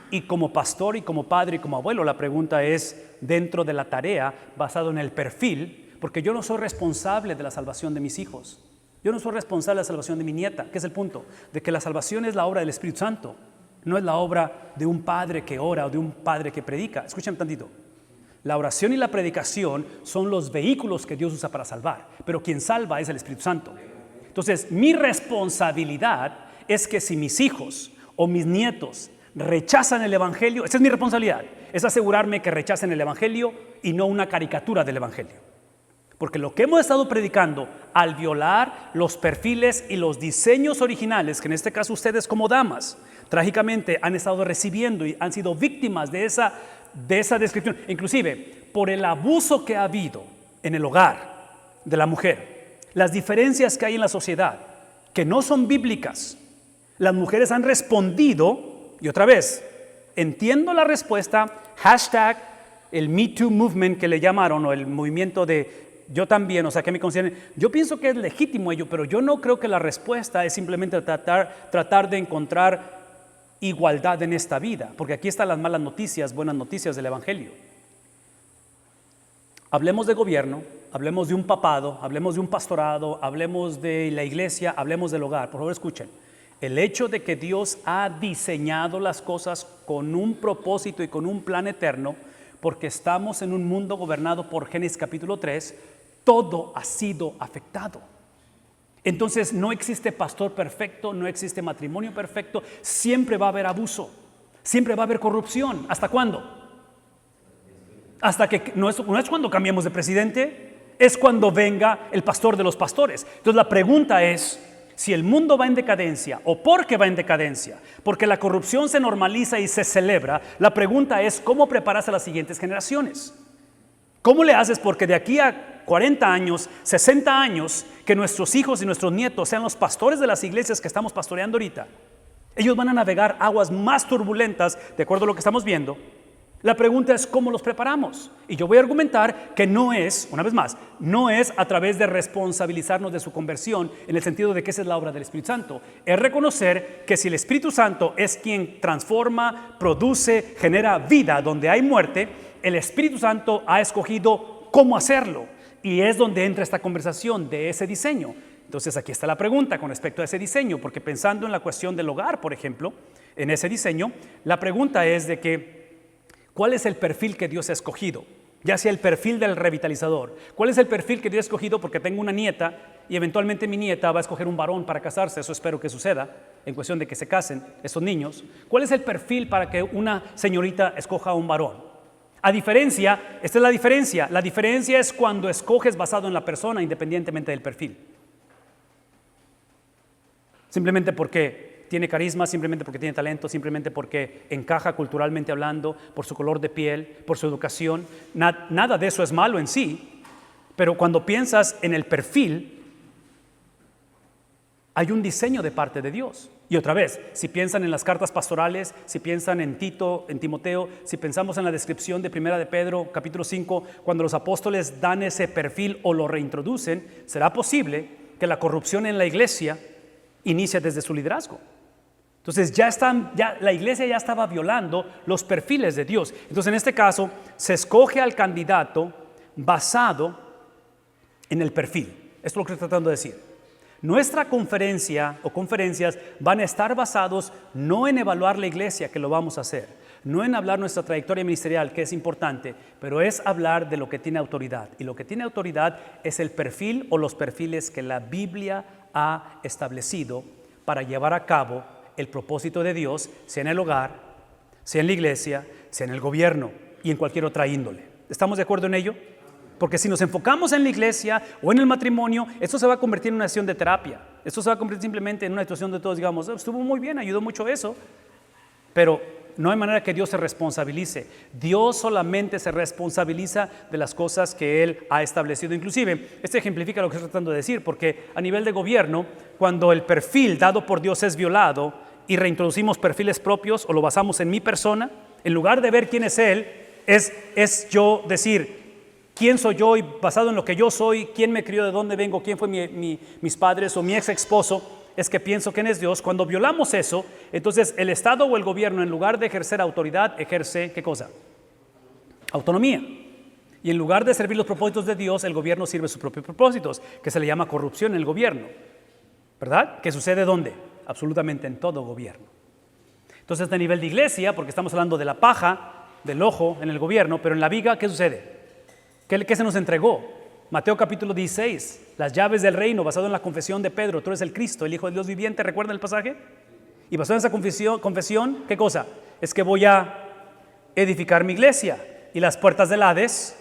Y como pastor y como padre y como abuelo, la pregunta es dentro de la tarea, basado en el perfil, porque yo no soy responsable de la salvación de mis hijos. Yo no soy responsable de la salvación de mi nieta. ¿Qué es el punto? De que la salvación es la obra del Espíritu Santo, no es la obra de un padre que ora o de un padre que predica. Escuchen tantito. La oración y la predicación son los vehículos que Dios usa para salvar, pero quien salva es el Espíritu Santo. Entonces, mi responsabilidad es que si mis hijos o mis nietos rechazan el Evangelio, esa es mi responsabilidad, es asegurarme que rechacen el Evangelio y no una caricatura del Evangelio. Porque lo que hemos estado predicando, al violar los perfiles y los diseños originales, que en este caso ustedes como damas, trágicamente han estado recibiendo y han sido víctimas de esa descripción, inclusive por el abuso que ha habido en el hogar de la mujer, las diferencias que hay en la sociedad, que no son bíblicas. Las mujeres han respondido, y otra vez, entiendo la respuesta, hashtag el Me Too Movement que le llamaron, o el movimiento de yo también, o sea, que me consideren, yo pienso que es legítimo ello, pero yo no creo que la respuesta es simplemente tratar de encontrar igualdad en esta vida, porque aquí están las malas noticias, buenas noticias del Evangelio. Hablemos de gobierno, hablemos de un papado, hablemos de un pastorado, hablemos de la iglesia, hablemos del hogar. Por favor, escuchen. El hecho de que Dios ha diseñado las cosas con un propósito y con un plan eterno, porque estamos en un mundo gobernado por Génesis capítulo 3, todo ha sido afectado. Entonces no existe pastor perfecto, no existe matrimonio perfecto, siempre va a haber abuso, siempre va a haber corrupción. ¿Hasta cuándo? Hasta que no es cuando cambiemos de presidente, es cuando venga el pastor de los pastores. Entonces la pregunta es, si el mundo va en decadencia o por qué va en decadencia, porque la corrupción se normaliza y se celebra, la pregunta es ¿cómo preparas a las siguientes generaciones? ¿Cómo le haces? Porque de aquí a 40 años, 60 años, que nuestros hijos y nuestros nietos sean los pastores de las iglesias que estamos pastoreando ahorita, ellos van a navegar aguas más turbulentas, de acuerdo a lo que estamos viendo. La pregunta es ¿cómo los preparamos? Y yo voy a argumentar que no es, una vez más, no es a través de responsabilizarnos de su conversión, en el sentido de que esa es la obra del Espíritu Santo. Es reconocer que si el Espíritu Santo es quien transforma, produce, genera vida donde hay muerte, el Espíritu Santo ha escogido cómo hacerlo. Y es donde entra esta conversación de ese diseño. Entonces aquí está la pregunta con respecto a ese diseño, porque pensando en la cuestión del hogar, por ejemplo, en ese diseño, la pregunta es de que ¿cuál es el perfil que Dios ha escogido? Ya sea el perfil del revitalizador. ¿Cuál es el perfil que Dios ha escogido? Porque tengo una nieta y eventualmente mi nieta va a escoger un varón para casarse. Eso espero que suceda en cuestión de que se casen esos niños. ¿Cuál es el perfil para que una señorita escoja un varón? Esta es la diferencia. La diferencia es cuando escoges basado en la persona, independientemente del perfil. Simplemente porque tiene carisma, simplemente porque tiene talento, simplemente porque encaja culturalmente hablando, por su color de piel, por su educación. Nada de eso es malo en sí, pero cuando piensas en el perfil, hay un diseño de parte de Dios. Y otra vez, si piensan en las cartas pastorales, si piensan en Tito, en Timoteo, si pensamos en la descripción de Primera de Pedro, capítulo 5, cuando los apóstoles dan ese perfil o lo reintroducen, será posible que la corrupción en la iglesia inicie desde su liderazgo. Entonces la iglesia ya estaba violando los perfiles de Dios. Entonces en este caso se escoge al candidato basado en el perfil. Esto es lo que estoy tratando de decir. Nuestra conferencia o conferencias van a estar basados no en evaluar la iglesia, que lo vamos a hacer, no en hablar nuestra trayectoria ministerial, que es importante, pero es hablar de lo que tiene autoridad. Y lo que tiene autoridad es el perfil o los perfiles que la Biblia ha establecido para llevar a cabo el propósito de Dios, sea en el hogar, sea en la iglesia, sea en el gobierno y en cualquier otra índole. ¿Estamos de acuerdo en ello? Porque si nos enfocamos en la iglesia o en el matrimonio, esto se va a convertir en una sesión de terapia. Esto se va a convertir simplemente en una situación de todos digamos, estuvo muy bien, ayudó mucho eso, pero no hay manera que Dios se responsabilice. Dios solamente se responsabiliza de las cosas que Él ha establecido. Inclusive, esto ejemplifica lo que estoy tratando de decir, porque a nivel de gobierno, cuando el perfil dado por Dios es violado y reintroducimos perfiles propios o lo basamos en mi persona, en lugar de ver quién es Él, es yo decir, ¿quién soy yo? Y basado en lo que yo soy, ¿quién me crió, de dónde vengo, quién fue mis padres o mi ex esposo? Es que pienso quién es Dios. Cuando violamos eso, entonces el Estado o el gobierno, en lugar de ejercer autoridad, ejerce, ¿qué cosa? Autonomía. Y en lugar de servir los propósitos de Dios, el gobierno sirve sus propios propósitos, que se le llama corrupción en el gobierno. ¿Verdad? ¿Qué sucede dónde? Absolutamente en todo gobierno. Entonces, a nivel de iglesia, porque estamos hablando de la paja, del ojo en el gobierno, pero en la viga, ¿qué sucede? ¿Qué se nos entregó? Mateo capítulo 16, las llaves del reino, basado en la confesión de Pedro, tú eres el Cristo, el Hijo de Dios viviente, ¿recuerdan el pasaje? Y basado en esa confesión, ¿qué cosa? Es que voy a edificar mi iglesia y las puertas del Hades.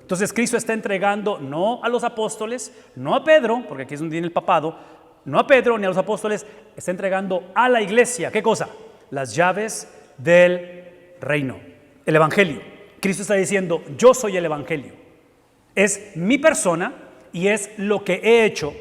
Entonces Cristo está entregando no a los apóstoles, no a Pedro, porque aquí es donde viene el papado, no a Pedro ni a los apóstoles, está entregando a la iglesia, ¿qué cosa? Las llaves del reino, el evangelio. Cristo está diciendo, yo soy el evangelio. Es mi persona y es lo que he hecho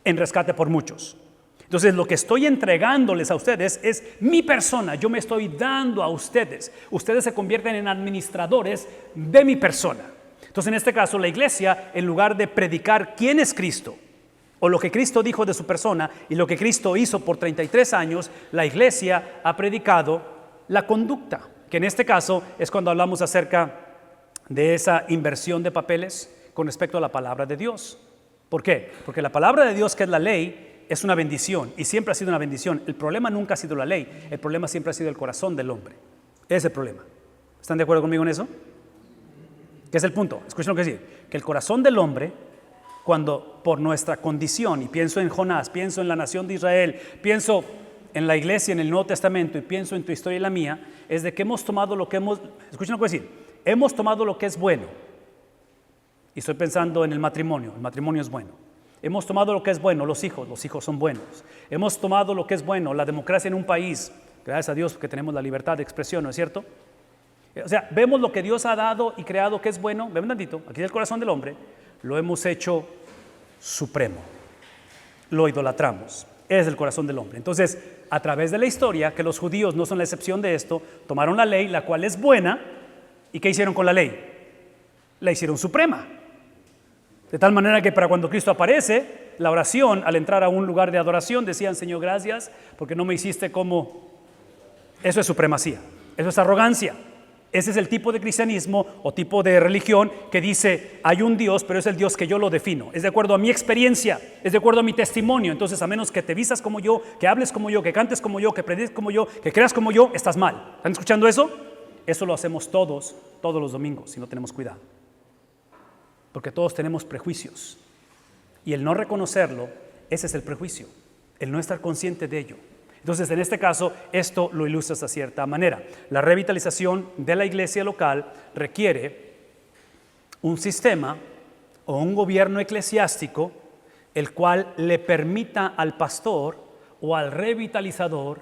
en rescate por muchos. Entonces, lo que estoy entregándoles a ustedes es mi persona. Yo me estoy dando a ustedes. Ustedes se convierten en administradores de mi persona. Entonces, en este caso, la iglesia, en lugar de predicar quién es Cristo o lo que Cristo dijo de su persona y lo que Cristo hizo por 33 años, la iglesia ha predicado la conducta, que en este caso es cuando hablamos acerca de esa inversión de papeles con respecto a la palabra de Dios. ¿Por qué? Porque la palabra de Dios, que es la ley, es una bendición y siempre ha sido una bendición. El problema nunca ha sido la ley, el problema siempre ha sido el corazón del hombre. Ese es el problema. ¿Están de acuerdo conmigo en eso? ¿Qué es el punto? Escuchen lo que decir. Que el corazón del hombre, cuando por nuestra condición, y pienso en Jonás, pienso en la nación de Israel, pienso en la iglesia en el Nuevo Testamento y pienso en tu historia y la mía, es de que hemos tomado lo que escuchen lo que decir. Hemos tomado lo que es bueno, y estoy pensando en el matrimonio es bueno. Hemos tomado lo que es bueno, los hijos son buenos. Hemos tomado lo que es bueno, la democracia en un país, gracias a Dios porque tenemos la libertad de expresión, ¿no es cierto? O sea, vemos lo que Dios ha dado y creado que es bueno, ven un tantito, aquí es el corazón del hombre, lo hemos hecho supremo, lo idolatramos, es el corazón del hombre. Entonces, a través de la historia, que los judíos no son la excepción de esto, tomaron la ley, la cual es buena. ¿Y qué hicieron con la ley? La hicieron suprema. De tal manera que para cuando Cristo aparece, la oración, al entrar a un lugar de adoración, decían, Señor, gracias, porque no me hiciste como... Eso es supremacía, eso es arrogancia. Ese es el tipo de cristianismo o tipo de religión que dice, hay un Dios, pero es el Dios que yo lo defino. Es de acuerdo a mi experiencia, es de acuerdo a mi testimonio. Entonces, a menos que te vistas como yo, que hables como yo, que cantes como yo, que prediques como yo, que creas como yo, estás mal. ¿Están escuchando eso? Eso lo hacemos todos los domingos, si no tenemos cuidado. Porque todos tenemos prejuicios. Y el no reconocerlo, ese es el prejuicio. El no estar consciente de ello. Entonces, en este caso, esto lo ilustra de cierta manera. La revitalización de la iglesia local requiere un sistema o un gobierno eclesiástico el cual le permita al pastor o al revitalizador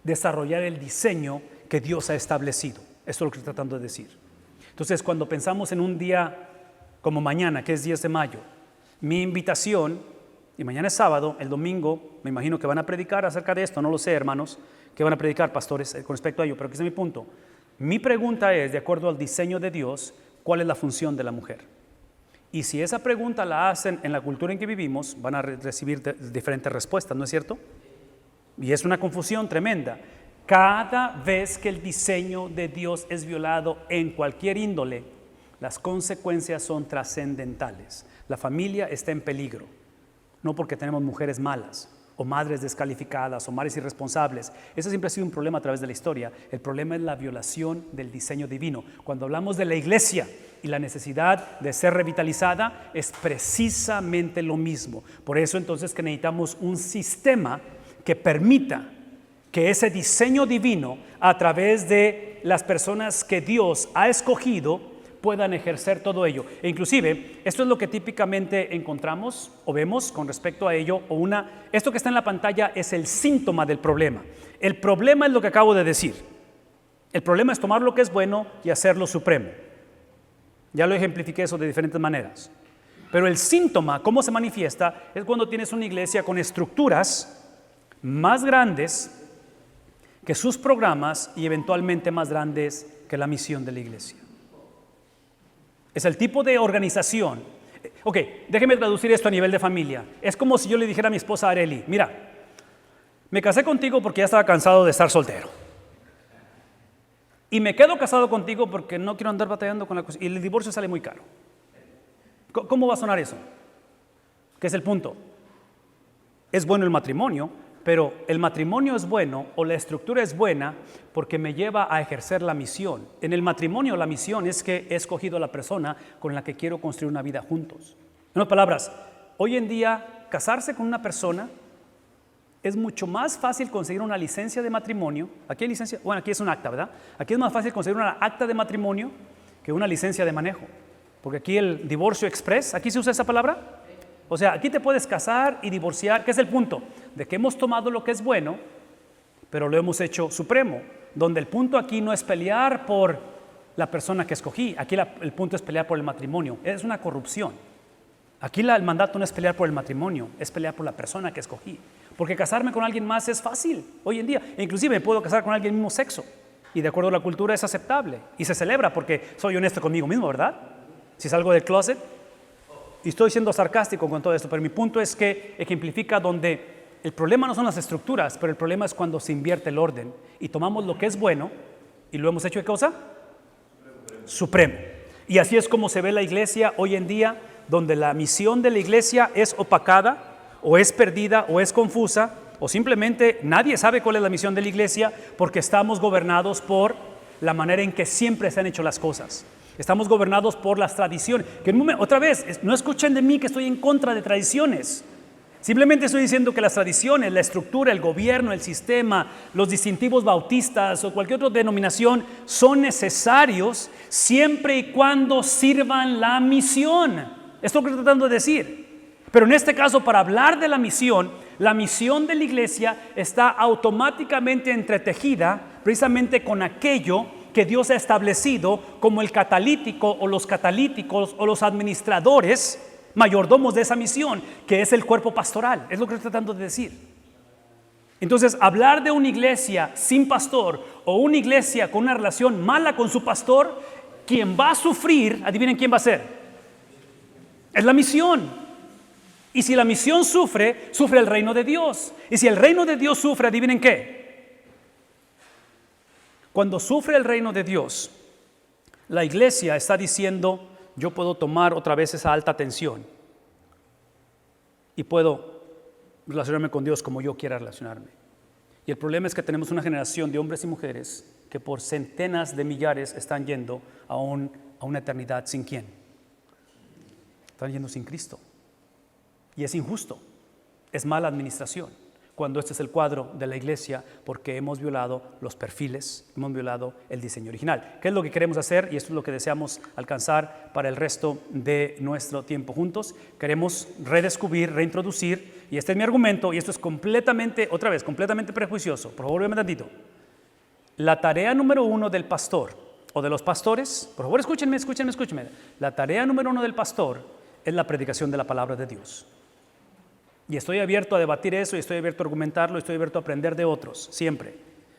desarrollar el diseño que Dios ha establecido. Esto es lo que estoy tratando de decir. Entonces, cuando pensamos en un día como mañana, que es 10 de mayo, mi invitación, y mañana es sábado, el domingo, me imagino que van a predicar acerca de esto, no lo sé, hermanos, que van a predicar, pastores, con respecto a ello, pero aquí está mi punto. Mi pregunta es, de acuerdo al diseño de Dios, ¿cuál es la función de la mujer? Y si esa pregunta la hacen en la cultura en que vivimos, van a recibir diferentes respuestas, ¿no es cierto? Y es una confusión tremenda. Cada vez que el diseño de Dios es violado en cualquier índole, las consecuencias son trascendentales. La familia está en peligro, no porque tenemos mujeres malas, o madres descalificadas, o madres irresponsables. Ese siempre ha sido un problema a través de la historia. El problema es la violación del diseño divino. Cuando hablamos de la iglesia y la necesidad de ser revitalizada, es precisamente lo mismo. Por eso entonces que necesitamos un sistema que permita que ese diseño divino, a través de las personas que Dios ha escogido, puedan ejercer todo ello. E inclusive, esto es lo que típicamente encontramos o vemos con respecto a ello, esto que está en la pantalla es el síntoma del problema. El problema es lo que acabo de decir. El problema es tomar lo que es bueno y hacerlo supremo. Ya lo ejemplifiqué eso de diferentes maneras. Pero el síntoma, cómo se manifiesta, es cuando tienes una iglesia con estructuras más grandes que sus programas y eventualmente más grandes que la misión de la iglesia. Es el tipo de organización. Ok, déjeme traducir esto a nivel de familia. Es como si yo le dijera a mi esposa Areli, mira, me casé contigo porque ya estaba cansado de estar soltero. Y me quedo casado contigo porque no quiero andar batallando con la cosa. Y el divorcio sale muy caro. ¿Cómo va a sonar eso? ¿Qué es el punto? Es bueno el matrimonio, pero el matrimonio es bueno o la estructura es buena porque me lleva a ejercer la misión. En el matrimonio la misión es que he escogido a la persona con la que quiero construir una vida juntos. En otras palabras, hoy en día casarse con una persona es mucho más fácil conseguir una licencia de matrimonio. Aquí hay licencia, bueno, aquí es un acta, ¿verdad? Aquí es más fácil conseguir una acta de matrimonio que una licencia de manejo. Porque aquí el divorcio express, ¿aquí se usa esa palabra? O sea, aquí te puedes casar y divorciar. ¿Qué es el punto? De que hemos tomado lo que es bueno, pero lo hemos hecho supremo. Donde el punto aquí no es pelear por la persona que escogí. Aquí el punto es pelear por el matrimonio. Es una corrupción. Aquí el mandato no es pelear por el matrimonio, es pelear por la persona que escogí. Porque casarme con alguien más es fácil hoy en día. E inclusive me puedo casar con alguien del mismo sexo. Y de acuerdo a la cultura es aceptable. Y se celebra porque soy honesto conmigo mismo, ¿verdad? Si salgo del closet. Y estoy siendo sarcástico con todo esto, pero mi punto es que ejemplifica donde el problema no son las estructuras, pero el problema es cuando se invierte el orden y tomamos lo que es bueno y lo hemos hecho ¿de cosa? Supremo. Y así es como se ve la iglesia hoy en día, donde la misión de la iglesia es opacada, o es perdida, o es confusa, o simplemente nadie sabe cuál es la misión de la iglesia porque estamos gobernados por la manera en que siempre se han hecho las cosas. Estamos gobernados por las tradiciones. Otra vez, no escuchen de mí que estoy en contra de tradiciones. Simplemente estoy diciendo que las tradiciones, la estructura, el gobierno, el sistema, los distintivos bautistas o cualquier otra denominación son necesarios siempre y cuando sirvan la misión. Esto es lo que estoy tratando de decir. Pero en este caso, para hablar de la misión de la iglesia está automáticamente entretejida precisamente con aquello que Dios ha establecido como el catalítico o los catalíticos o los administradores, mayordomos de esa misión, que es el cuerpo pastoral. Es lo que estoy tratando de decir. Entonces, hablar de una iglesia sin pastor o una iglesia con una relación mala con su pastor, quien va a sufrir, adivinen quién va a ser. Es la misión. Y si la misión sufre, sufre el reino de Dios. Y si el reino de Dios sufre, adivinen qué. Cuando sufre el reino de Dios, la iglesia está diciendo, yo puedo tomar otra vez esa alta tensión y puedo relacionarme con Dios como yo quiera relacionarme. Y el problema es que tenemos una generación de hombres y mujeres que por centenas de millares están yendo a una eternidad sin quién. Están yendo sin Cristo. Y es injusto, es mala administración. cuando este es el cuadro de la iglesia, porque hemos violado los perfiles, hemos violado el diseño original. ¿Qué es lo que queremos hacer? Y esto es lo que deseamos alcanzar para el resto de nuestro tiempo juntos. Queremos redescubrir, reintroducir, y este es mi argumento, y esto es completamente, otra vez, completamente prejuicioso. Por favor, véanme tantito. La tarea número 1 del pastor, o de los pastores, por favor, escúchenme. La tarea número 1 del pastor es la predicación de la palabra de Dios. Y estoy abierto a debatir eso, y estoy abierto a argumentarlo, y estoy abierto a aprender de otros, siempre.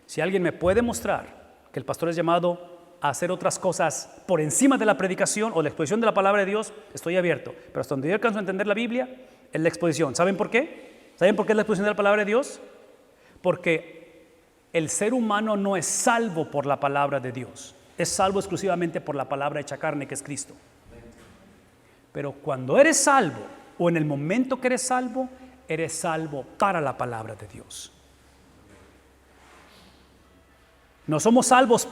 Si alguien me puede mostrar que el pastor es llamado a hacer otras cosas por encima de la predicación o la exposición de la palabra de Dios, estoy abierto. Pero hasta donde yo alcanzo a entender la Biblia, es la exposición. ¿Saben por qué? ¿Saben por qué es la exposición de la palabra de Dios? Porque el ser humano no es salvo por la palabra de Dios. Es salvo exclusivamente por la palabra hecha carne, que es Cristo. Pero cuando eres salvo, o en el momento que eres salvo para la palabra de Dios. No somos salvos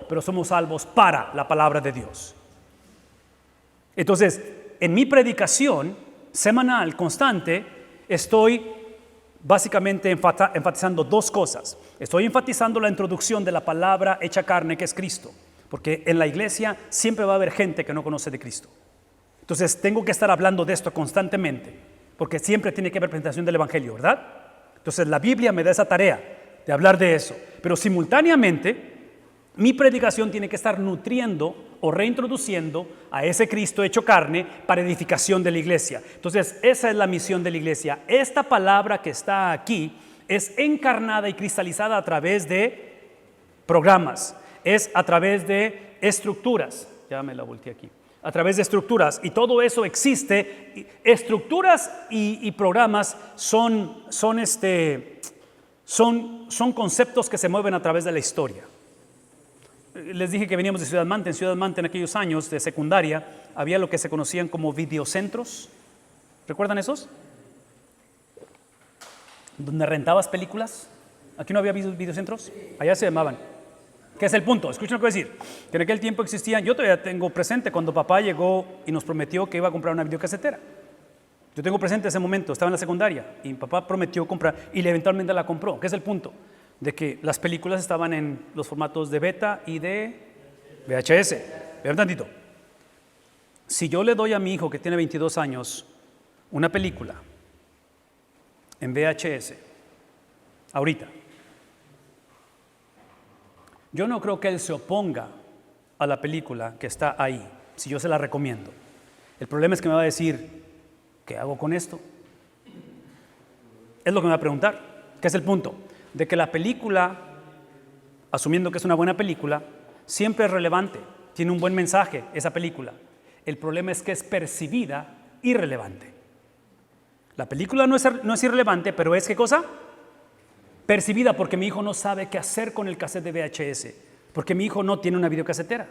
pero somos salvos para la palabra de Dios. Entonces, en mi predicación semanal, constante, estoy básicamente enfatizando dos cosas. Estoy enfatizando la introducción de la palabra hecha carne, que es Cristo, porque en la iglesia siempre va a haber gente que no conoce de Cristo. Entonces tengo que estar hablando de esto constantemente, porque siempre tiene que haber presentación del Evangelio, ¿verdad? Entonces la Biblia me da esa tarea de hablar de eso, pero simultáneamente mi predicación tiene que estar nutriendo o reintroduciendo a ese Cristo hecho carne para edificación de la iglesia. Entonces esa es la misión de la iglesia. Esta palabra que está aquí es encarnada y cristalizada a través de programas, es a través de estructuras. Ya me la volteé aquí. A través de estructuras, y todo eso existe. Estructuras y programas son conceptos que se mueven a través de la historia. Les dije que veníamos de Ciudad Mante. En Ciudad Mante, en aquellos años de secundaria, había lo que se conocían como videocentros. ¿Recuerdan esos? Donde rentabas películas. ¿Aquí no había videocentros? Allá se llamaban. ¿Qué es el punto? Escuchen lo que voy a decir. Que en aquel tiempo existían, yo todavía tengo presente cuando papá llegó y nos prometió que iba a comprar una videocasetera. Yo tengo presente ese momento, estaba en la secundaria y papá prometió comprar y eventualmente la compró. ¿Qué es el punto? De que las películas estaban en los formatos de beta y de VHS. Vean tantito. Si yo le doy a mi hijo que tiene 22 años una película en VHS, ahorita, yo no creo que él se oponga a la película que está ahí, si yo se la recomiendo. El problema es que me va a decir, ¿qué hago con esto? Es lo que me va a preguntar. ¿Qué es el punto? De que la película, asumiendo que es una buena película, siempre es relevante, tiene un buen mensaje esa película. El problema es que es percibida irrelevante. La película no es irrelevante, pero es ¿qué cosa? Percibida, porque mi hijo no sabe qué hacer con el cassette de VHS, porque mi hijo no tiene una videocasetera.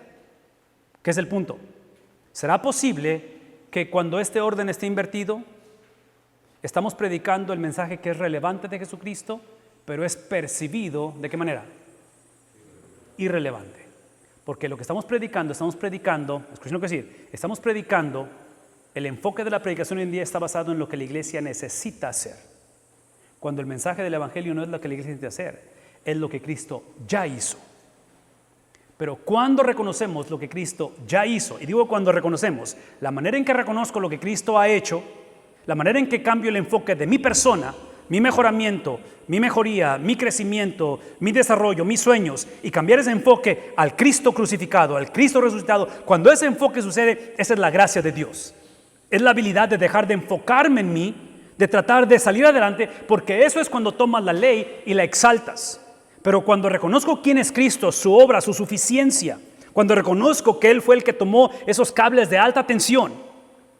¿Qué es el punto? ¿Será posible que cuando este orden esté invertido, estamos predicando el mensaje que es relevante de Jesucristo, pero es percibido, ¿de qué manera? Irrelevante. Porque lo que estamos predicando, escuchen lo que decir, estamos predicando, el enfoque de la predicación hoy en día está basado en lo que la iglesia necesita hacer. Cuando el mensaje del Evangelio no es lo que la iglesia necesita hacer, es lo que Cristo ya hizo. Pero cuando reconocemos lo que Cristo ya hizo, y digo cuando reconocemos, la manera en que reconozco lo que Cristo ha hecho, la manera en que cambio el enfoque de mi persona, mi mejoramiento, mi mejoría, mi crecimiento, mi desarrollo, mis sueños, y cambiar ese enfoque al Cristo crucificado, al Cristo resucitado, cuando ese enfoque sucede, esa es la gracia de Dios. Es la habilidad de dejar de enfocarme en mí, de tratar de salir adelante, porque eso es cuando tomas la ley y la exaltas. Pero cuando reconozco quién es Cristo, su obra, su suficiencia, cuando reconozco que Él fue el que tomó esos cables de alta tensión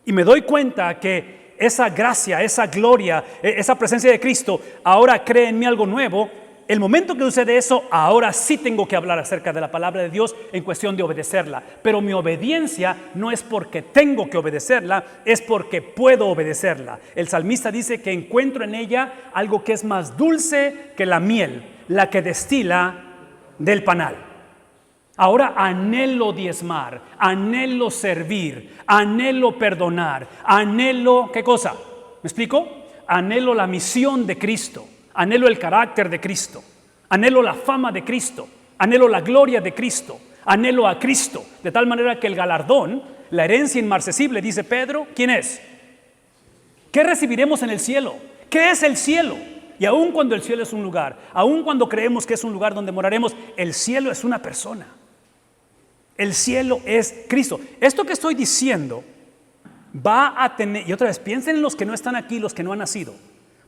y me doy cuenta que esa gracia, esa gloria, esa presencia de Cristo ahora crea en mí algo nuevo, el momento que sucede eso, ahora sí tengo que hablar acerca de la palabra de Dios en cuestión de obedecerla. Pero mi obediencia no es porque tengo que obedecerla, es porque puedo obedecerla. El salmista dice que encuentro en ella algo que es más dulce que la miel, la que destila del panal. Ahora anhelo diezmar, anhelo servir, anhelo perdonar, anhelo, ¿qué cosa? ¿Me explico? Anhelo la misión de Cristo. Anhelo el carácter de Cristo. Anhelo la fama de Cristo. Anhelo la gloria de Cristo. Anhelo a Cristo. De tal manera que el galardón, la herencia inmarcesible, dice Pedro, ¿quién es? ¿Qué recibiremos en el cielo? ¿Qué es el cielo? Y aun cuando el cielo es un lugar, aun cuando creemos que es un lugar donde moraremos, el cielo es una persona. El cielo es Cristo. Esto que estoy diciendo va a tener, y otra vez, piensen en los que no están aquí, los que no han nacido,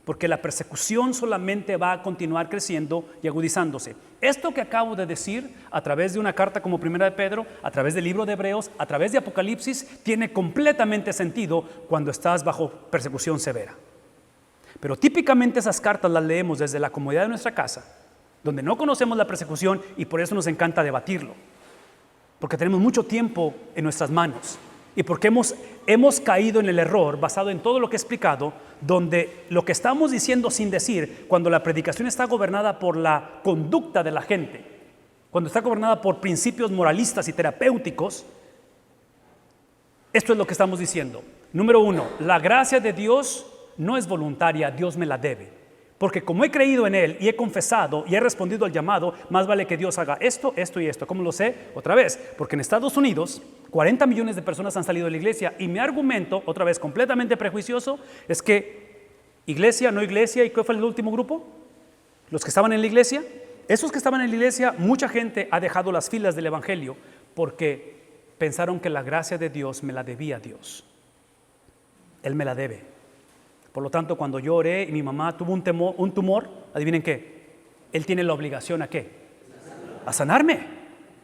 porque la persecución solamente va a continuar creciendo y agudizándose. Esto que acabo de decir, a través de una carta como Primera de Pedro, a través del libro de Hebreos, a través de Apocalipsis, tiene completamente sentido cuando estás bajo persecución severa. Pero típicamente esas cartas las leemos desde la comodidad de nuestra casa, donde no conocemos la persecución y por eso nos encanta debatirlo. Porque tenemos mucho tiempo en nuestras manos y porque hemos caído en el error basado en todo lo que he explicado, donde lo que estamos diciendo sin decir, cuando la predicación está gobernada por la conducta de la gente, cuando está gobernada por principios moralistas y terapéuticos, esto es lo que estamos diciendo. Número 1, la gracia de Dios no es voluntaria, Dios me la debe. Porque como he creído en Él y he confesado y he respondido al llamado, más vale que Dios haga esto, esto y esto. ¿Cómo lo sé? Otra vez, porque en Estados Unidos 40 millones de personas han salido de la iglesia y mi argumento, otra vez completamente prejuicioso, es que iglesia, no iglesia, ¿y cuál fue el último grupo? Los que estaban en la iglesia. Esos que estaban en la iglesia, mucha gente ha dejado las filas del evangelio porque pensaron que la gracia de Dios me la debía a Dios. Él me la debe. Por lo tanto, cuando yo oré y mi mamá tuvo un tumor, adivinen qué, Él tiene la obligación ¿a qué? A sanarme.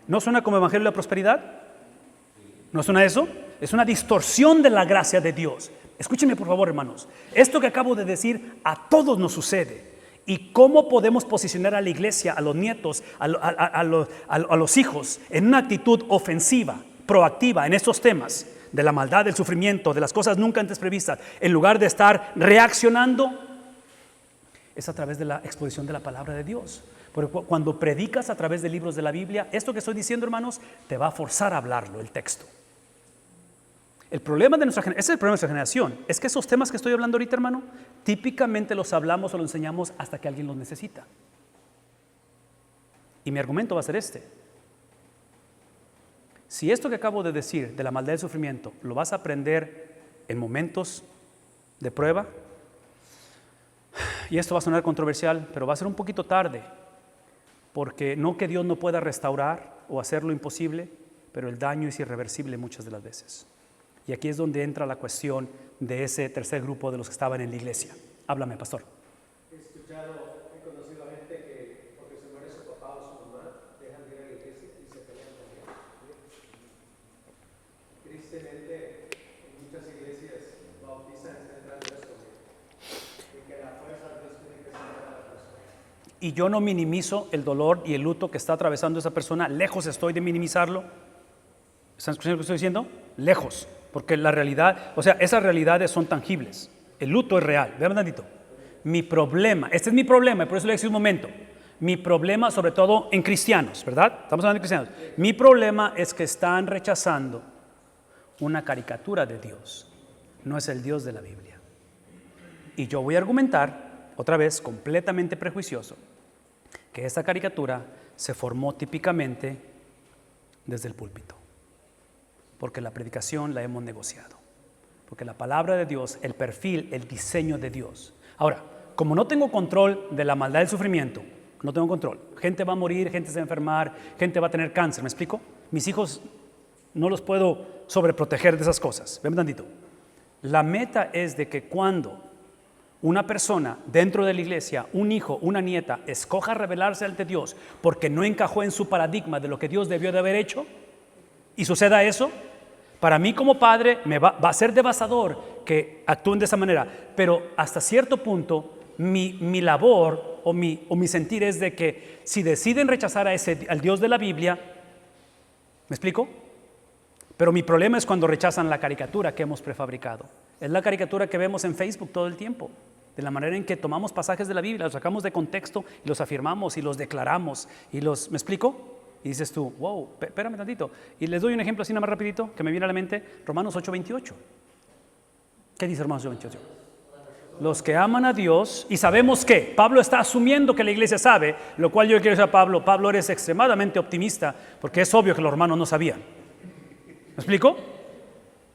¿No suena como evangelio de la prosperidad? ¿No suena eso? Es una distorsión de la gracia de Dios. Escúchenme por favor, hermanos. Esto que acabo de decir a todos nos sucede. ¿Y cómo podemos posicionar a la iglesia, a los nietos, a los hijos en una actitud ofensiva, proactiva en estos temas? De la maldad, del sufrimiento, de las cosas nunca antes previstas, en lugar de estar reaccionando, es a través de la exposición de la palabra de Dios. Porque cuando predicas a través de libros de la Biblia, esto que estoy diciendo, hermanos, te va a forzar a hablarlo, el texto. El problema de nuestra generación, ese es el problema de nuestra generación, es que esos temas que estoy hablando ahorita, hermano, típicamente los hablamos o los enseñamos hasta que alguien los necesita. Y mi argumento va a ser este. Si esto que acabo de decir de la maldad del sufrimiento lo vas a aprender en momentos de prueba, y esto va a sonar controversial, pero va a ser un poquito tarde, porque no que Dios no pueda restaurar o hacer lo imposible, pero el daño es irreversible muchas de las veces. Y aquí es donde entra la cuestión de ese tercer grupo de los que estaban en la iglesia. Háblame, pastor. He conocido a gente que porque se muere su papá o su mamá, dejan de ir a la iglesia y se pelean también. Tristemente, en muchas iglesias bautizan detrás de eso, de que la fuerza de Dios tiene que sanar a la persona. Y yo no minimizo el dolor y el luto que está atravesando esa persona, lejos estoy de minimizarlo. ¿Están escuchando lo que estoy diciendo? Lejos, porque la realidad, o sea, esas realidades son tangibles. El luto es real. Vean tantito. Mi problema, este es mi problema, y por eso le decía un momento. Mi problema, sobre todo en cristianos, ¿verdad? Estamos hablando de cristianos. Mi problema es que están rechazando una caricatura de Dios. No es el Dios de la Biblia. Y yo voy a argumentar, otra vez, completamente prejuicioso, que esta caricatura se formó típicamente desde el púlpito. Porque la predicación la hemos negociado. Porque la palabra de Dios, el perfil, el diseño de Dios. Ahora, como no tengo control de la maldad del sufrimiento, no tengo control. Gente va a morir, gente se va a enfermar, gente va a tener cáncer, ¿me explico? Mis hijos no los puedo sobreproteger de esas cosas. Ven tantito. La meta es de que cuando una persona dentro de la iglesia, un hijo, una nieta, escoja rebelarse ante Dios porque no encajó en su paradigma de lo que Dios debió de haber hecho y suceda eso, para mí como padre me va a ser devastador que actúen de esa manera, pero hasta cierto punto mi labor o mi sentir es de que si deciden rechazar al Dios de la Biblia, ¿me explico? Pero mi problema es cuando rechazan la caricatura que hemos prefabricado. Es la caricatura que vemos en Facebook todo el tiempo, de la manera en que tomamos pasajes de la Biblia, los sacamos de contexto y los afirmamos y los declaramos y los, ¿me explico? Y dices tú, wow, espérame tantito. Y les doy un ejemplo así nada más rapidito que me viene a la mente, Romanos 8:28. ¿Qué dice Romanos 8:28? Los que aman a Dios, y sabemos que Pablo está asumiendo que la iglesia sabe, lo cual yo quiero decir a Pablo, Pablo, eres extremadamente optimista, porque es obvio que los hermanos no sabían. ¿Me explico?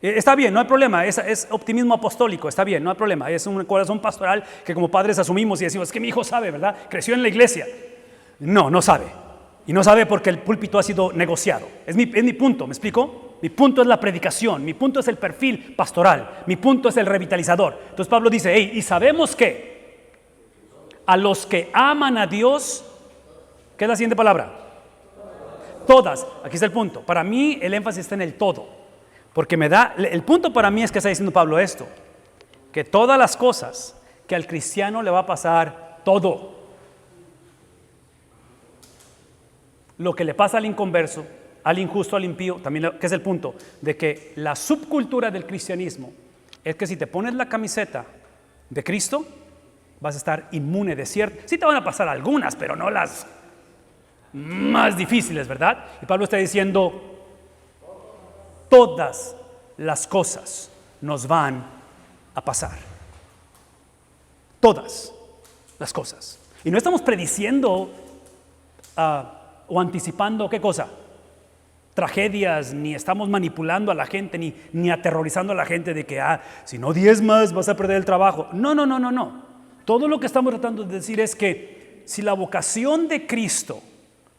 Está bien, no hay problema, es optimismo apostólico, está bien, no hay problema, es un corazón pastoral que como padres asumimos y decimos, es que mi hijo sabe, ¿verdad? Creció en la iglesia. No, no sabe, y no sabe porque el púlpito ha sido negociado. Es mi punto, ¿me explico? Mi punto es la predicación, mi punto es el perfil pastoral, mi punto es el revitalizador. Entonces Pablo dice, hey, y sabemos que a los que aman a Dios, ¿qué es la siguiente palabra? Todas, aquí está el punto. Para mí el énfasis está en el todo, porque el punto para mí es que está diciendo Pablo esto, que todas las cosas que al cristiano le va a pasar todo. Lo que le pasa al inconverso, al injusto, al impío, también, que es el punto, de que la subcultura del cristianismo es que si te pones la camiseta de Cristo, vas a estar inmune de cierto. Sí te van a pasar algunas, pero no las más difíciles, ¿verdad? Y Pablo está diciendo, todas las cosas nos van a pasar. Todas las cosas. Y no estamos prediciendo o anticipando, ¿qué cosa? Tragedias, ni estamos manipulando a la gente, ni aterrorizando a la gente de que, si no diezmas vas a perder el trabajo. No. Todo lo que estamos tratando de decir es que si la vocación de Cristo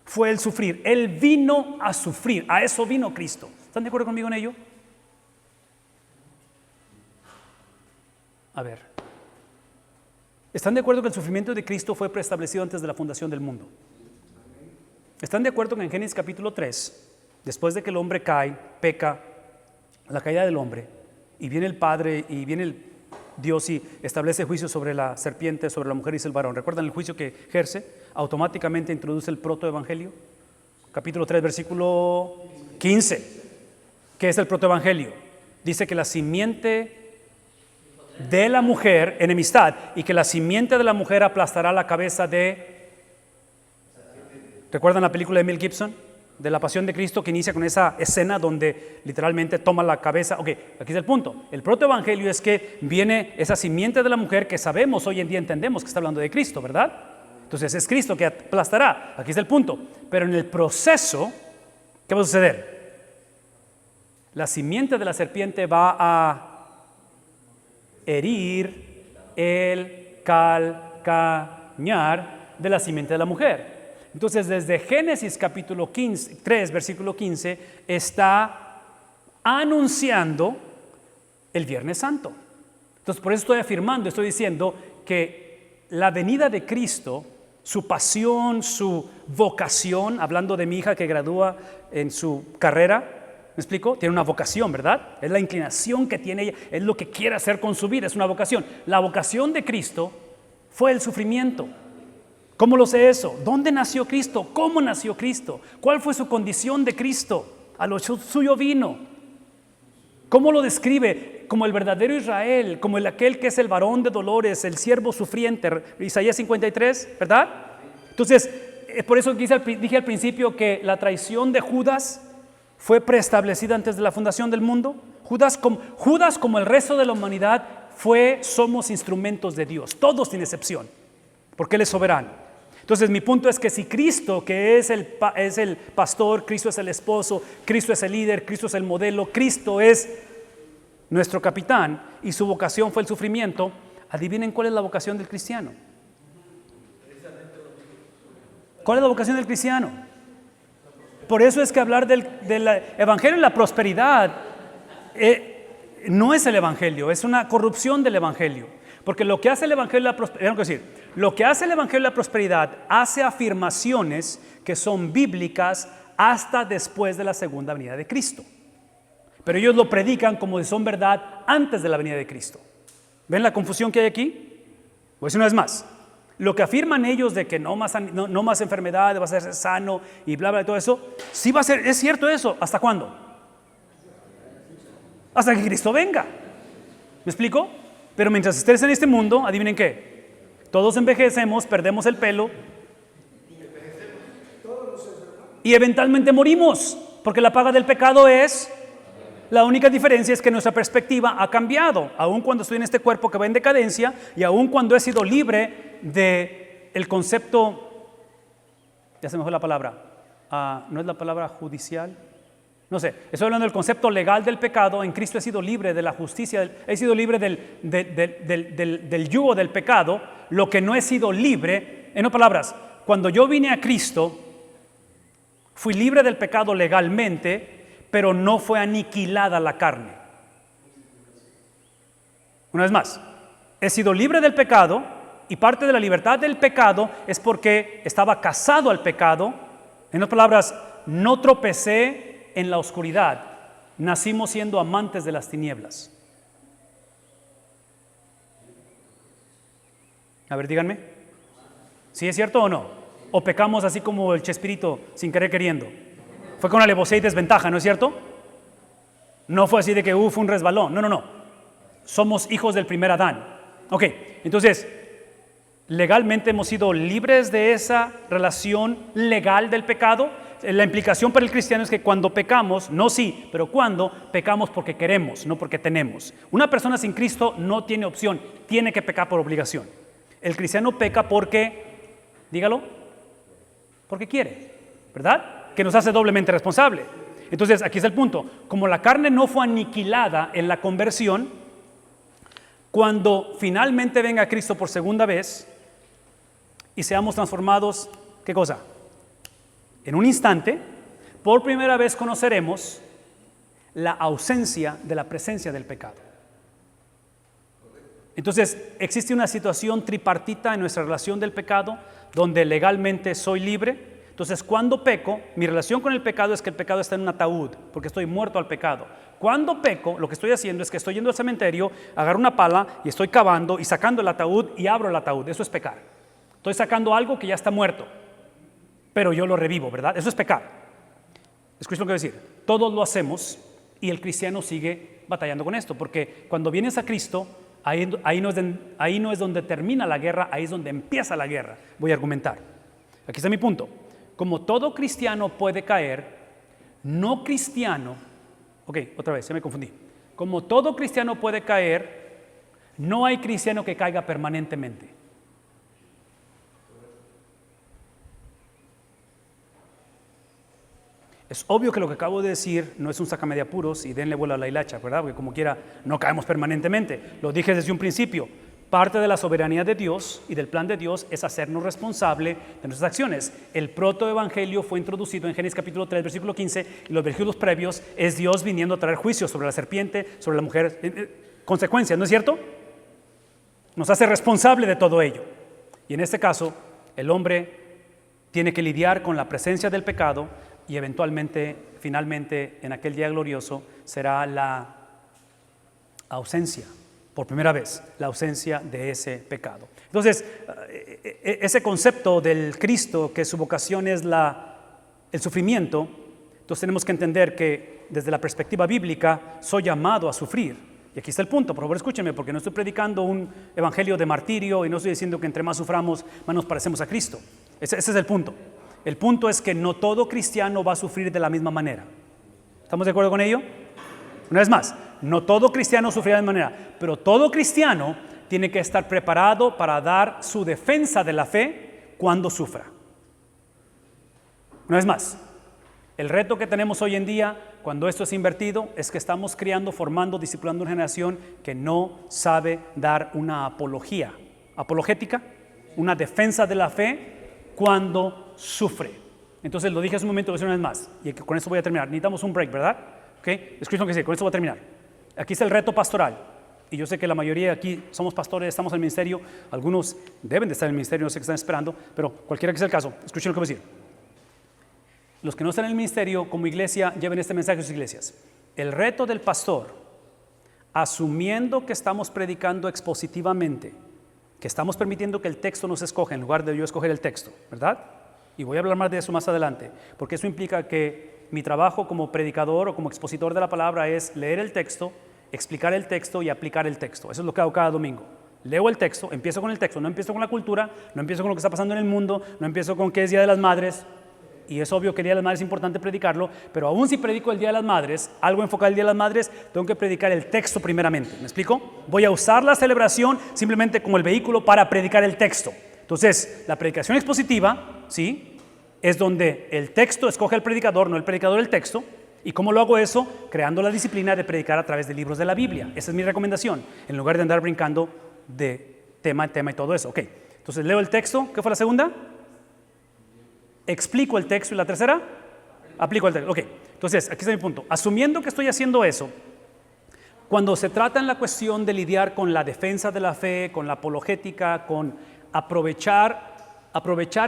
fue el sufrir, Él vino a sufrir, a eso vino Cristo. ¿Están de acuerdo conmigo en ello? A ver, ¿están de acuerdo que el sufrimiento de Cristo fue preestablecido antes de la fundación del mundo? ¿Están de acuerdo que en Génesis capítulo 3, después de que el hombre cae, peca, la caída del hombre, y viene el Padre y viene el Dios y establece juicio sobre la serpiente, sobre la mujer y el varón? ¿Recuerdan el juicio que ejerce? Automáticamente introduce el protoevangelio. Capítulo 3, versículo 15. ¿Qué es el protoevangelio? Dice que la simiente de la mujer, enemistad, y que la simiente de la mujer aplastará la cabeza de... ¿Recuerdan la película de Mel Gibson? De la Pasión de Cristo, que inicia con esa escena donde literalmente toma la cabeza. Ok, aquí es el punto. El protoevangelio es que viene esa simiente de la mujer que sabemos hoy en día, entendemos que está hablando de Cristo, ¿verdad? Entonces es Cristo que aplastará. Aquí es el punto. Pero en el proceso, ¿qué va a suceder? La simiente de la serpiente va a herir el calcañar de la simiente de la mujer. Entonces, desde Génesis capítulo 3, versículo 15, está anunciando el Viernes Santo. Entonces, por eso estoy afirmando, estoy diciendo que la venida de Cristo, su pasión, su vocación, hablando de mi hija que gradúa en su carrera, ¿me explico? Tiene una vocación, ¿verdad? Es la inclinación que tiene ella, es lo que quiere hacer con su vida, es una vocación. La vocación de Cristo fue el sufrimiento. ¿Cómo lo sé eso? ¿Dónde nació Cristo? ¿Cómo nació Cristo? ¿Cuál fue su condición de Cristo? A lo suyo vino. ¿Cómo lo describe? Como el verdadero Israel, como aquel que es el varón de dolores, el siervo sufriente, Isaías 53, ¿verdad? Entonces, por eso dije al principio que la traición de Judas fue preestablecida antes de la fundación del mundo. Judas como el resto de la humanidad, somos instrumentos de Dios, todos sin excepción, porque Él es soberano. Entonces mi punto es que si Cristo, que es el pastor, Cristo es el esposo, Cristo es el líder, Cristo es el modelo, Cristo es nuestro capitán y su vocación fue el sufrimiento, adivinen cuál es la vocación del cristiano. ¿Cuál es la vocación del cristiano? Por eso es que hablar del evangelio y la prosperidad no es el evangelio, es una corrupción del evangelio. Porque lo que hace el evangelio de la prosperidad, hace afirmaciones que son bíblicas hasta después de la segunda venida de Cristo. Pero ellos lo predican como si son verdad antes de la venida de Cristo. ¿Ven la confusión que hay aquí? Pues una vez más, lo que afirman ellos de que no más enfermedad, vas a ser sano y bla, bla, todo eso, sí va a ser, es cierto eso. ¿Hasta cuándo? Hasta que Cristo venga. ¿Me explico? Pero mientras estés en este mundo, adivinen qué, todos envejecemos, perdemos el pelo y eventualmente morimos, porque la paga del pecado es La única diferencia es que nuestra perspectiva ha cambiado, aun cuando estoy en este cuerpo que va en decadencia y aun cuando he sido libre del concepto, ya se me fue la palabra, no es la palabra judicial, no sé, estoy hablando del concepto legal del pecado. En Cristo he sido libre de la justicia, he sido libre del yugo del pecado. Lo que no he sido libre, en otras palabras, cuando yo vine a Cristo, fui libre del pecado legalmente, pero no fue aniquilada la carne. Una vez más, he sido libre del pecado y parte de la libertad del pecado es porque estaba casado al pecado. En otras palabras, no tropecé en la oscuridad, nacimos siendo amantes de las tinieblas. A ver, díganme, ¿sí es cierto o no? ¿O pecamos así como el Chespirito sin querer queriendo? Fue con alevosía y desventaja, ¿no es cierto? No fue así de que fue un resbalón, no. Somos hijos del primer Adán. Ok, entonces, legalmente hemos sido libres de esa relación legal del pecado. La implicación para el cristiano es que cuando pecamos, no sí, pero cuando pecamos porque queremos, no porque tenemos. Una persona sin Cristo no tiene opción, tiene que pecar por obligación. El cristiano peca porque, dígalo, porque quiere, ¿verdad? Que nos hace doblemente responsable. Entonces, aquí está el punto. Como la carne no fue aniquilada en la conversión, cuando finalmente venga Cristo por segunda vez y seamos transformados, ¿qué cosa? En un instante, por primera vez conoceremos la ausencia de la presencia del pecado. Entonces, existe una situación tripartita en nuestra relación del pecado, donde legalmente soy libre. Entonces, cuando peco, mi relación con el pecado es que el pecado está en un ataúd, porque estoy muerto al pecado. Cuando peco, lo que estoy haciendo es que estoy yendo al cementerio, agarro una pala y estoy cavando y sacando el ataúd y abro el ataúd. Eso es pecar. Estoy sacando algo que ya está muerto, pero yo lo revivo, ¿verdad? Eso es pecar. Escucha lo que voy a decir. Todos lo hacemos y el cristiano sigue batallando con esto, porque cuando vienes a Cristo, ahí no es donde termina la guerra, ahí es donde empieza la guerra. Voy a argumentar. Aquí está mi punto. Como todo cristiano puede caer, no cristiano, otra vez, ya me confundí. Como todo cristiano puede caer, no hay cristiano que caiga permanentemente. Es obvio que lo que acabo de decir no es un sácame de apuros y denle vuelo a la hilacha, ¿verdad? Porque como quiera, no caemos permanentemente. Lo dije desde un principio. Parte de la soberanía de Dios y del plan de Dios es hacernos responsable de nuestras acciones. El protoevangelio fue introducido en Génesis capítulo 3, versículo 15, y los versículos previos es Dios viniendo a traer juicio sobre la serpiente, sobre la mujer. Consecuencias, ¿no es cierto? Nos hace responsable de todo ello. Y en este caso, el hombre tiene que lidiar con la presencia del pecado y eventualmente, finalmente, en aquel día glorioso, será la ausencia, por primera vez, la ausencia de ese pecado. Entonces, ese concepto del Cristo, que su vocación es el sufrimiento, entonces tenemos que entender que desde la perspectiva bíblica soy llamado a sufrir. Y aquí está el punto, por favor escúchenme, porque no estoy predicando un evangelio de martirio y no estoy diciendo que entre más suframos, más nos parecemos a Cristo. Ese es el punto. El punto es que no todo cristiano va a sufrir de la misma manera. ¿Estamos de acuerdo con ello? Una vez más, no todo cristiano sufrirá de la misma manera, pero todo cristiano tiene que estar preparado para dar su defensa de la fe cuando sufra. Una vez más, el reto que tenemos hoy en día, cuando esto es invertido, es que estamos criando, formando, discipulando una generación que no sabe dar una apologética, una defensa de la fe cuando sufre. Entonces lo dije hace un momento, lo voy a decir una vez más, y con esto voy a terminar. Necesitamos un break, ¿verdad? Escuchen lo que dice, con esto voy a terminar. Aquí está el reto pastoral, y yo sé que la mayoría de aquí somos pastores, estamos en el ministerio, algunos deben de estar en el ministerio, no sé qué están esperando, pero cualquiera que sea el caso, escuchen lo que voy a decir. Los que no están en el ministerio como iglesia, lleven este mensaje a sus iglesias. El reto del pastor, asumiendo que estamos predicando expositivamente, que estamos permitiendo que el texto nos escoja en lugar de yo escoger el texto, ¿verdad? Y voy a hablar más de eso más adelante, porque eso implica que mi trabajo como predicador o como expositor de la palabra es leer el texto, explicar el texto y aplicar el texto. Eso es lo que hago cada domingo. Leo el texto, empiezo con el texto, no empiezo con la cultura, no empiezo con lo que está pasando en el mundo, no empiezo con que es Día de las Madres. y es obvio que el Día de las Madres es importante predicarlo, pero aún si predico el Día de las Madres, algo enfocado el Día de las Madres, tengo que predicar el texto primeramente. ¿Me explico? Voy a usar la celebración simplemente como el vehículo para predicar el texto. Entonces, la predicación expositiva, ¿sí?, es donde el texto escoge al predicador, no el predicador el texto. ¿Y cómo lo hago eso? Creando la disciplina de predicar a través de libros de la Biblia. Esa es mi recomendación, en lugar de andar brincando de tema en tema y todo eso. Ok, entonces leo el texto. ¿Qué fue la segunda? Explico el texto. ¿Y la tercera? Aplico el texto. Ok, entonces aquí está mi punto. Asumiendo que estoy haciendo eso, cuando se trata en la cuestión de lidiar con la defensa de la fe, con la apologética, con aprovechar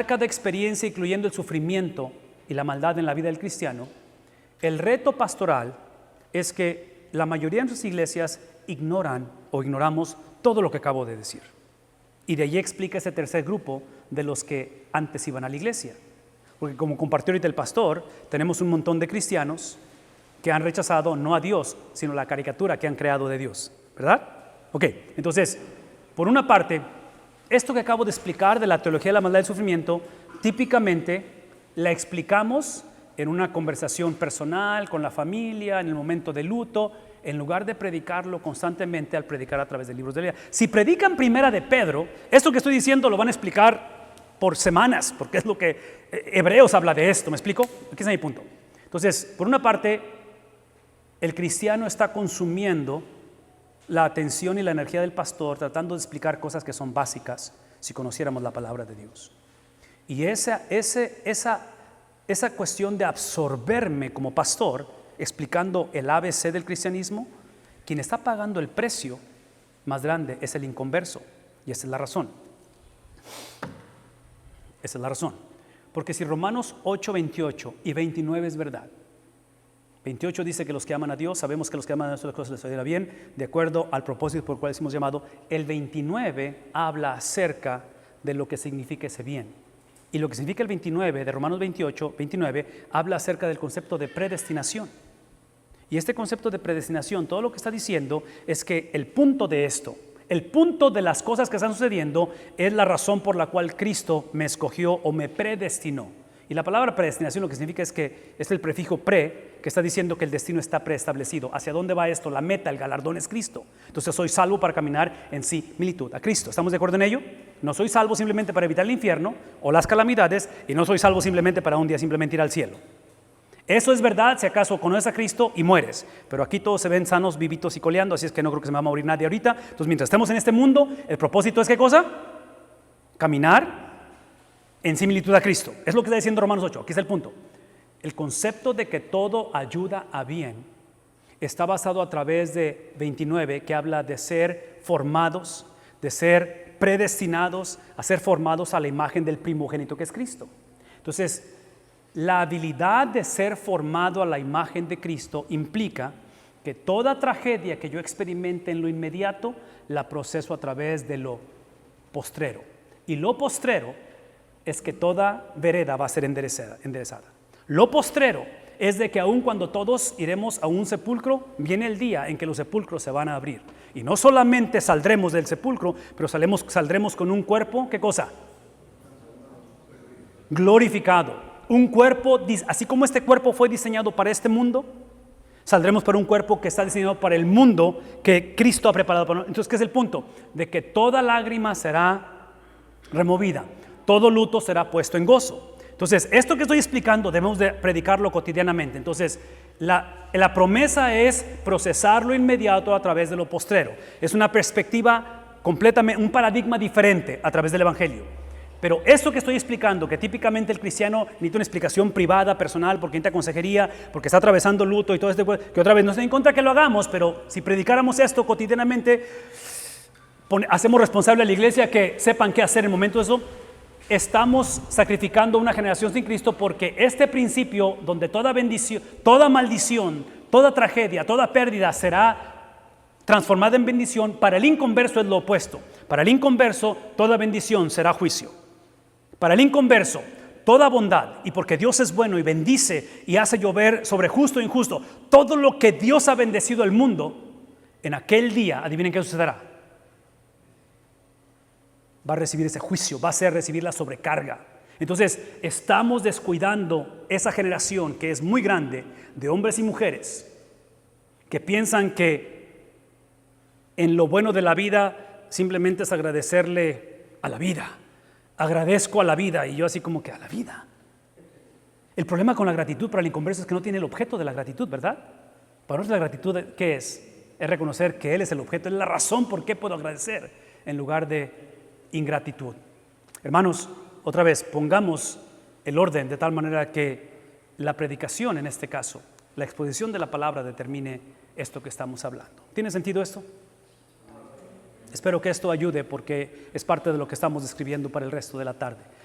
cada experiencia, incluyendo el sufrimiento y la maldad en la vida del cristiano, el reto pastoral es que la mayoría de nuestras iglesias ignoran o ignoramos todo lo que acabo de decir. Y de ahí explica ese tercer grupo de los que antes iban a la iglesia. Porque como compartió ahorita el pastor, tenemos un montón de cristianos que han rechazado no a Dios, sino la caricatura que han creado de Dios, ¿verdad? Ok, entonces, por una parte, esto que acabo de explicar de la teología de la maldad y del sufrimiento, típicamente la explicamos en una conversación personal, con la familia, en el momento de luto, en lugar de predicarlo constantemente al predicar a través de libros de la Biblia. Si predican Primera de Pedro, esto que estoy diciendo lo van a explicar por semanas, porque es lo que Hebreos habla de esto, ¿me explico? Aquí está mi punto. Entonces, por una parte, el cristiano está consumiendo la atención y la energía del pastor, tratando de explicar cosas que son básicas, si conociéramos la palabra de Dios. Y esa cuestión de absorberme como pastor, explicando el ABC del cristianismo, quien está pagando el precio más grande es el inconverso. Y esa es la razón. Esa es la razón. Porque si Romanos 8, 28 y 29 es verdad, 28 dice que los que aman a Dios, sabemos que los que aman a Dios, las cosas les saldrán bien, de acuerdo al propósito por el cual hemos llamado. El 29 habla acerca de lo que significa ese bien. Y lo que significa el 29 de Romanos 28, 29, habla acerca del concepto de predestinación. Y este concepto de predestinación, todo lo que está diciendo es que el punto de esto, el punto de las cosas que están sucediendo es la razón por la cual Cristo me escogió o me predestinó. Y la palabra predestinación lo que significa es que es el prefijo pre, que está diciendo que el destino está preestablecido. ¿Hacia dónde va esto? La meta, el galardón es Cristo. Entonces soy salvo para caminar en similitud a Cristo. ¿Estamos de acuerdo en ello? No soy salvo simplemente para evitar el infierno o las calamidades, y no soy salvo simplemente para un día simplemente ir al cielo. Eso es verdad si acaso conoces a Cristo y mueres, pero aquí todos se ven sanos, vivitos y coleando, así es que no creo que se me va a morir nadie ahorita. Entonces mientras estemos en este mundo, el propósito es ¿qué cosa? Caminar en similitud a Cristo. Es lo que está diciendo Romanos 8, aquí está el punto. El concepto de que todo ayuda a bien está basado a través de 29, que habla de ser formados, de ser predestinados a ser formados a la imagen del primogénito que es Cristo. Entonces, la habilidad de ser formado a la imagen de Cristo implica que toda tragedia que yo experimente en lo inmediato la proceso a través de lo postrero. Y lo postrero es que toda vereda va a ser enderezada. Lo postrero es de que aun cuando todos iremos a un sepulcro, viene el día en que los sepulcros se van a abrir. Y no solamente saldremos del sepulcro, pero saldremos con un cuerpo, ¿qué cosa? Glorificado. Un cuerpo, así como este cuerpo fue diseñado para este mundo, saldremos para un cuerpo que está diseñado para el mundo que Cristo ha preparado para nosotros. Entonces, ¿qué es el punto? De que toda lágrima será removida, todo luto será puesto en gozo. Entonces, esto que estoy explicando debemos de predicarlo cotidianamente. Entonces, la promesa es procesarlo inmediato a través de lo postrero. Es una perspectiva completamente, un paradigma diferente a través del Evangelio. Pero esto que estoy explicando, que típicamente el cristiano necesita una explicación privada, personal, porque necesita consejería, porque está atravesando luto y todo esto, que otra vez no estoy en contra que lo hagamos, pero si predicáramos esto cotidianamente, hacemos responsable a la iglesia que sepan qué hacer en el momento de eso. Estamos sacrificando una generación sin Cristo, porque este principio donde toda bendición, toda maldición, toda tragedia, toda pérdida será transformada en bendición, para el inconverso es lo opuesto. Para el inconverso toda bendición será juicio. Para el inconverso toda bondad, y porque Dios es bueno y bendice y hace llover sobre justo e injusto, todo lo que Dios ha bendecido al mundo, en aquel día, adivinen qué sucederá. Va a recibir ese juicio, va a ser recibir la sobrecarga. Entonces, estamos descuidando esa generación que es muy grande de hombres y mujeres que piensan que en lo bueno de la vida simplemente es agradecerle a la vida. Agradezco a la vida, y yo así como que a la vida. El problema con la gratitud para el inconverso es que no tiene el objeto de la gratitud, ¿verdad? Para nosotros la gratitud, ¿qué es? Es reconocer que Él es el objeto, es la razón por qué puedo agradecer en lugar de ingratitud. Hermanos, otra vez, pongamos el orden de tal manera que la predicación, en este caso, la exposición de la palabra determine esto que estamos hablando. ¿Tiene sentido esto? Espero que esto ayude porque es parte de lo que estamos describiendo para el resto de la tarde.